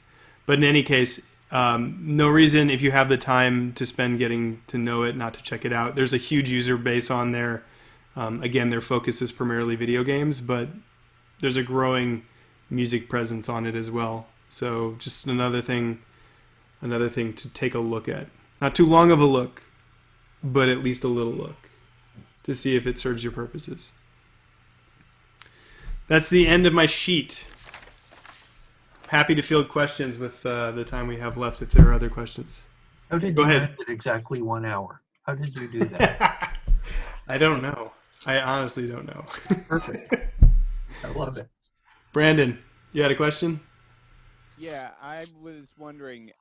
But in any case, no reason, if you have the time to spend getting to know it, not to check it out. There's a huge user base on there. Again, their focus is primarily video games, but there's a growing music presence on it as well. So just another thing to take a look at. Not too long of a look, but at least a little look to see if it serves your purposes. That's the end of my sheet. Happy to field questions with the time we have left if there are other questions. How did Go you ahead. end it exactly 1 hour? How did you do that? I don't know. I honestly don't know. Perfect. I love it. Brandon, you had a question? Yeah, I was wondering,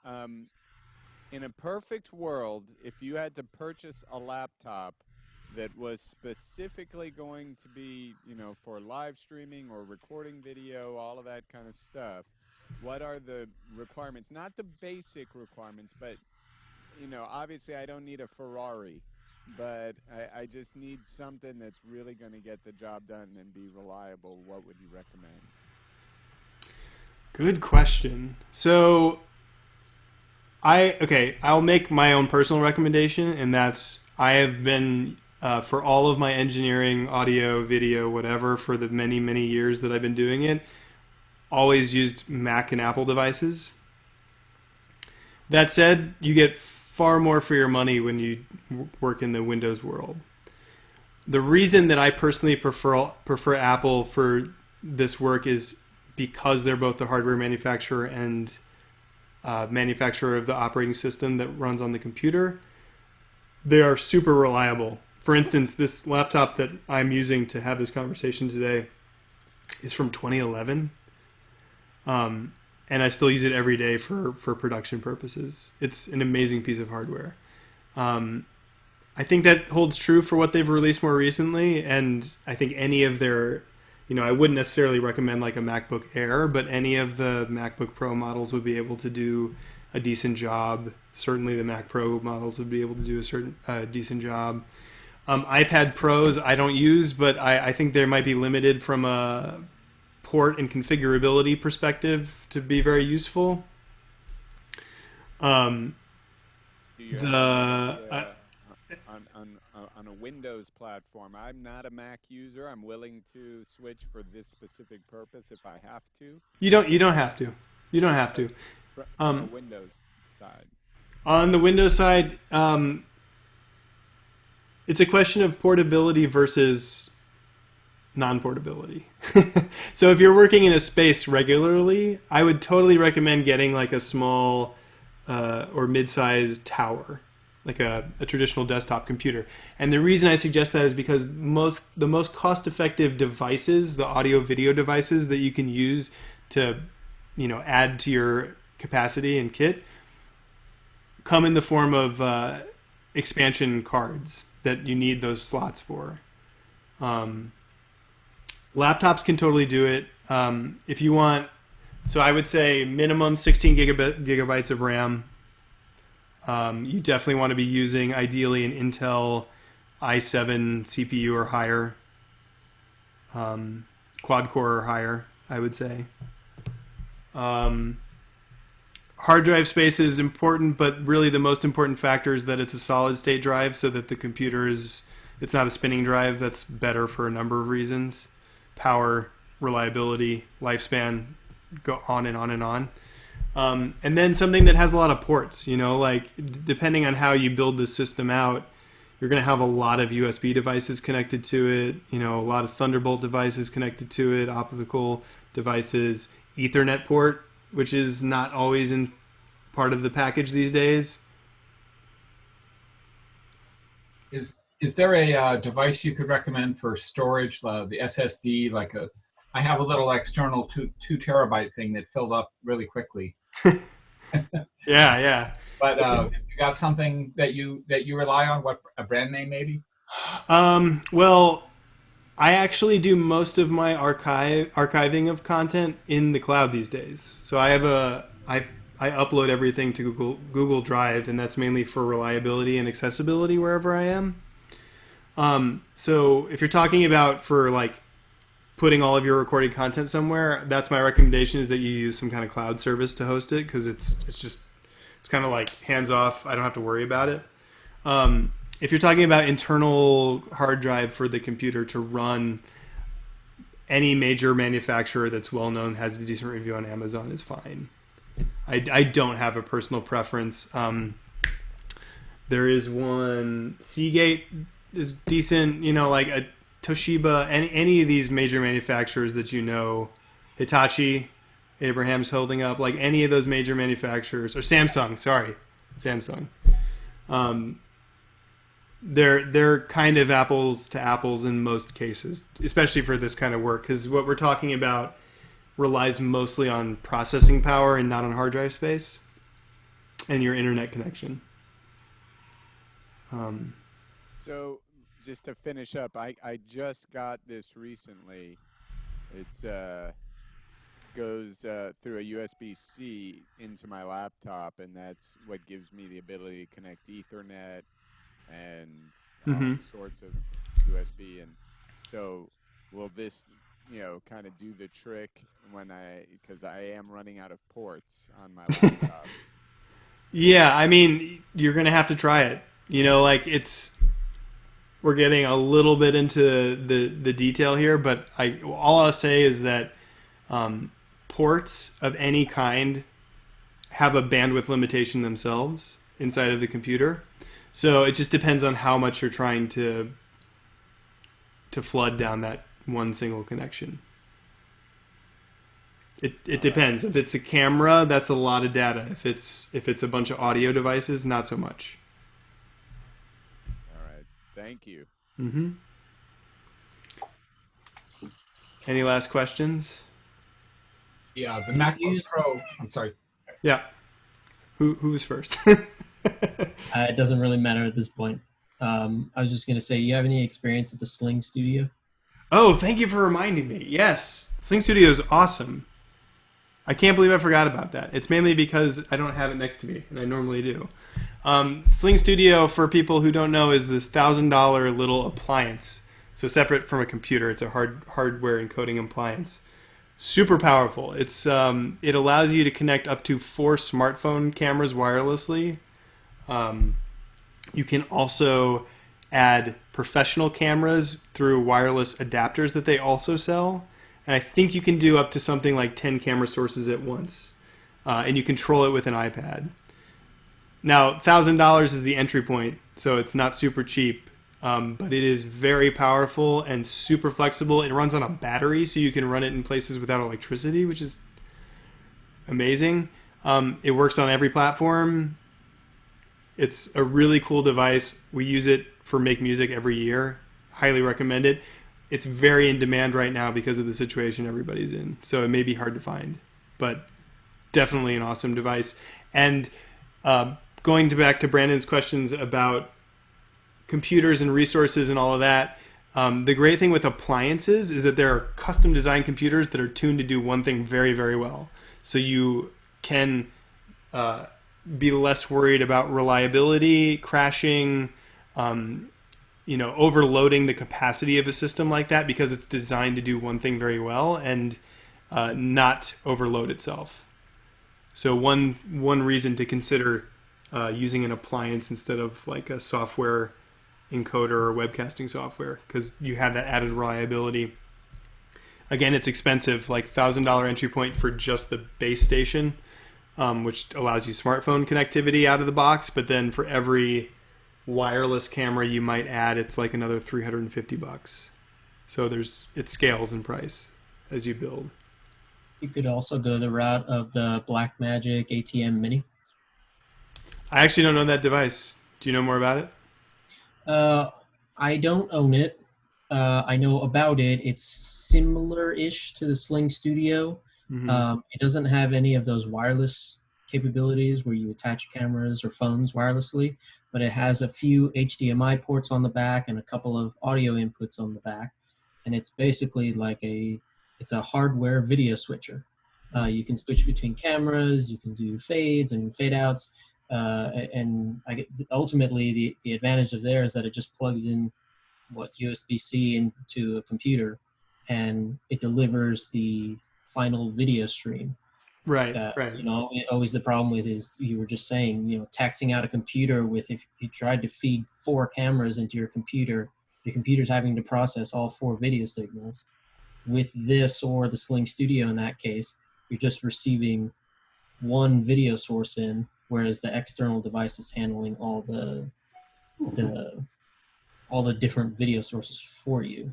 in a perfect world, if you had to purchase a laptop that was specifically going to be, for live streaming or recording video, all of that kind of stuff, what are the requirements? Not the basic requirements, but, obviously I don't need a Ferrari, but I just need something that's really going to get the job done and be reliable. What would you recommend? Good question. So I'll make my own personal recommendation, and that's I have been for all of my engineering, audio, video, whatever, for the many, many years that I've been doing it, always used Mac and Apple devices. That said, you get far more for your money when you work in the Windows world. The reason that I personally prefer Apple for this work is because they're both the hardware manufacturer and manufacturer of the operating system that runs on the computer. They are super reliable. For instance, this laptop that I'm using to have this conversation today is from 2011. And I still use it every day for production purposes. It's an amazing piece of hardware. I think that holds true for what they've released more recently, and I think any of their I wouldn't necessarily recommend like a MacBook Air, but any of the MacBook Pro models would be able to do a decent job. Certainly the Mac Pro models would be able to do a decent job. iPad Pros I don't use, but I think they might be limited from a port and configurability perspective to be very useful. Do you have on a Windows platform? I'm not a Mac user. I'm willing to switch for this specific purpose if I have to. You don't have to. You don't have to. On the Windows side. On the Windows side, it's a question of portability versus non-portability. So if you're working in a space regularly, I would totally recommend getting like a small or mid-sized tower, like a traditional desktop computer. And the reason I suggest that is because the most cost-effective devices, the audio-video devices that you can use to, add to your capacity and kit, come in the form of expansion cards that you need those slots for. Laptops can totally do it. If you want, so I would say minimum 16 gigabytes of RAM. You definitely want to be using ideally an Intel i7 CPU or higher, quad core or higher, I would say. Hard drive space is important, but really the most important factor is that it's a solid state drive, so that the computer it's not a spinning drive. That's better for a number of reasons: power, reliability, lifespan, go on and on and on. And then something that has a lot of ports, like depending on how you build the system out, you're going to have a lot of USB devices connected to it, a lot of Thunderbolt devices connected to it, optical devices, Ethernet port, which is not always in part of the package these days. Is there a device you could recommend for storage, the SSD? I have a little external two terabyte thing that filled up really quickly. Yeah. But you got something that you rely on? What, a brand name maybe? Well, I actually do most of my archiving of content in the cloud these days. So I upload everything to Google Drive, and that's mainly for reliability and accessibility wherever I am. So if you're talking about for like putting all of your recorded content somewhere, that's my recommendation, is that you use some kind of cloud service to host it, because it's kind of like hands off. I don't have to worry about it. If you're talking about internal hard drive for the computer to run, any major manufacturer that's well known, has a decent review on Amazon, is fine. I don't have a personal preference. There is one, Seagate is decent, like a Toshiba, any of these major manufacturers that Hitachi, Abraham's holding up, like any of those major manufacturers, or Samsung. They're kind of apples to apples in most cases, especially for this kind of work, because what we're talking about relies mostly on processing power and not on hard drive space and your internet connection. So just to finish up, I just got this recently. It's goes through a USB-C into my laptop, and that's what gives me the ability to connect Ethernet and all sorts of USB. And so will this, kind of do the trick because I am running out of ports on my laptop? Yeah, I mean, you're going to have to try it. We're getting a little bit into the detail here, but all I'll say is that ports of any kind have a bandwidth limitation themselves inside of the computer. So it just depends on how much you're trying to flood down that one single connection. It depends. If it's a camera, that's a lot of data. If it's a bunch of audio devices, not so much. All right. Thank you. Mm-hmm. Any last questions? Yeah, the MacBook Pro. I'm sorry. Yeah. Who's first? It doesn't really matter at this point. I was just going to say, you have any experience with the Sling Studio? Oh, thank you for reminding me. Yes, Sling Studio is awesome. I can't believe I forgot about that. It's mainly because I don't have it next to me, and I normally do. Sling Studio, for people who don't know, is this $1,000 little appliance. So separate from a computer, it's a hardware encoding appliance. Super powerful. It allows you to connect up to 4 smartphone cameras wirelessly. You can also add professional cameras through wireless adapters that they also sell. And I think you can do up to something like 10 camera sources at once. And you control it with an iPad. Now, $1,000 is the entry point, so it's not super cheap. But it is very powerful and super flexible. It runs on a battery, so you can run it in places without electricity, which is amazing. It works on every platform. It's a really cool device. We use it for Make Music every year. Highly recommend it. It's very in demand right now because of the situation everybody's in. So it may be hard to find, but definitely an awesome device. And going back to Brandon's questions about computers and resources and all of that, the great thing with appliances is that there are custom designed computers that are tuned to do one thing very, very well. So you can be less worried about reliability, crashing, overloading the capacity of a system like that because it's designed to do one thing very well and not overload itself. So one reason to consider using an appliance instead of like a software encoder or webcasting software, because you have that added reliability. Again, it's expensive, like $1,000 entry point for just the base station, which allows you smartphone connectivity out of the box. But then for every wireless camera you might add, it's like another $350. So it scales in price as you build. You could also go the route of the Blackmagic ATM Mini. I actually don't know that device. Do you know more about it? I don't own it. I know about it. It's similar-ish to the Sling Studio. Mm-hmm. It doesn't have any of those wireless capabilities where you attach cameras or phones wirelessly, but it has a few HDMI ports on the back and a couple of audio inputs on the back. And it's basically like it's a hardware video switcher. You can switch between cameras, you can do fades and fade outs. And ultimately the advantage of there is that it just plugs in USB-C into a computer and it delivers the final video stream. Right. Always the problem with is, you were just saying, taxing out a computer with, if you tried to feed 4 cameras into your computer's having to process all 4 video signals. With this, or the Sling Studio in that case, you're just receiving one video source in, whereas the external device is handling all the different video sources for you.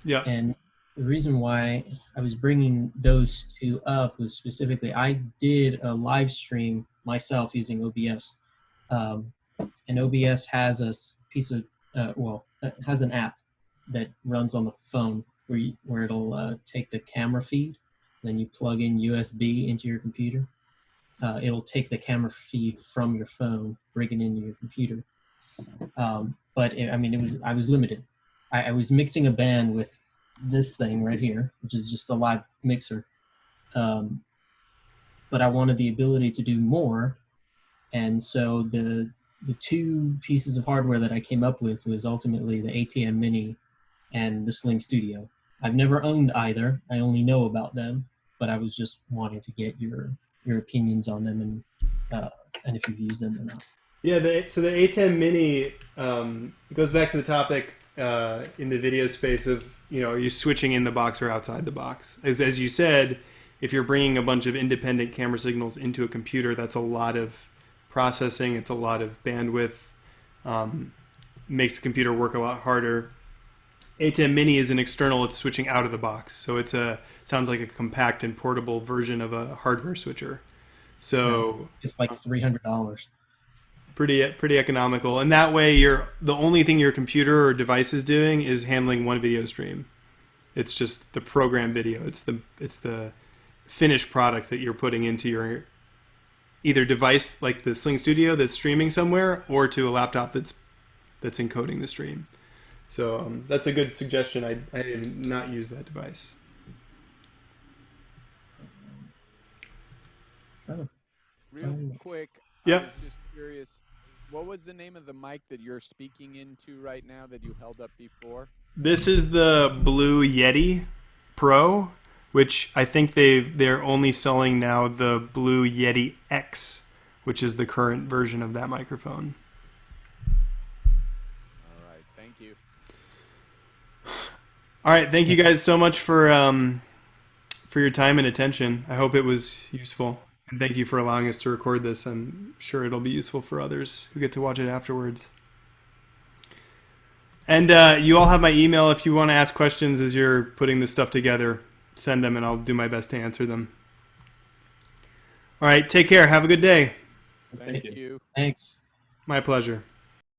Yeah. And the reason why I was bringing those two up was specifically, I did a live stream myself using OBS. And OBS has a piece of, it has an app that runs on the phone where it'll take the camera feed, then you plug in USB into your computer. It'll take the camera feed from your phone, bring it into your computer. But I was limited. I was mixing a band with this thing right here, which is just a live mixer. But I wanted the ability to do more. And so the 2 pieces of hardware that I came up with was ultimately the ATM Mini and the Sling Studio. I've never owned either. I only know about them, but I was just wanting to get your opinions on them and if you've used them or not. Yeah, so the ATEM Mini goes back to the topic in the video space of, are you switching in the box or outside the box? As you said, if you're bringing a bunch of independent camera signals into a computer, that's a lot of processing. It's a lot of bandwidth. Makes the computer work a lot harder. ATEM Mini is an external. It's switching out of the box, so sounds like a compact and portable version of a hardware switcher. So it's like $300. Pretty economical, and that way the only thing your computer or device is doing is handling one video stream. It's just the program video. It's the finished product that you're putting into your either device like the Sling Studio that's streaming somewhere, or to a laptop that's encoding the stream. So that's a good suggestion. I did not use that device. Real quick, Yeah. I was just curious, what was the name of the mic that you're speaking into right now that you held up before? This is the Blue Yeti Pro, which I think they're only selling now the Blue Yeti X, which is the current version of that microphone. All right, thank you. All right, thank you guys so much for your time and attention. I hope it was useful, and thank you for allowing us to record this. I'm sure it'll be useful for others who get to watch it afterwards. And you all have my email if you want to ask questions as you're putting this stuff together. Send them, and I'll do my best to answer them. All right, take care. Have a good day. Thank you. Thanks. My pleasure.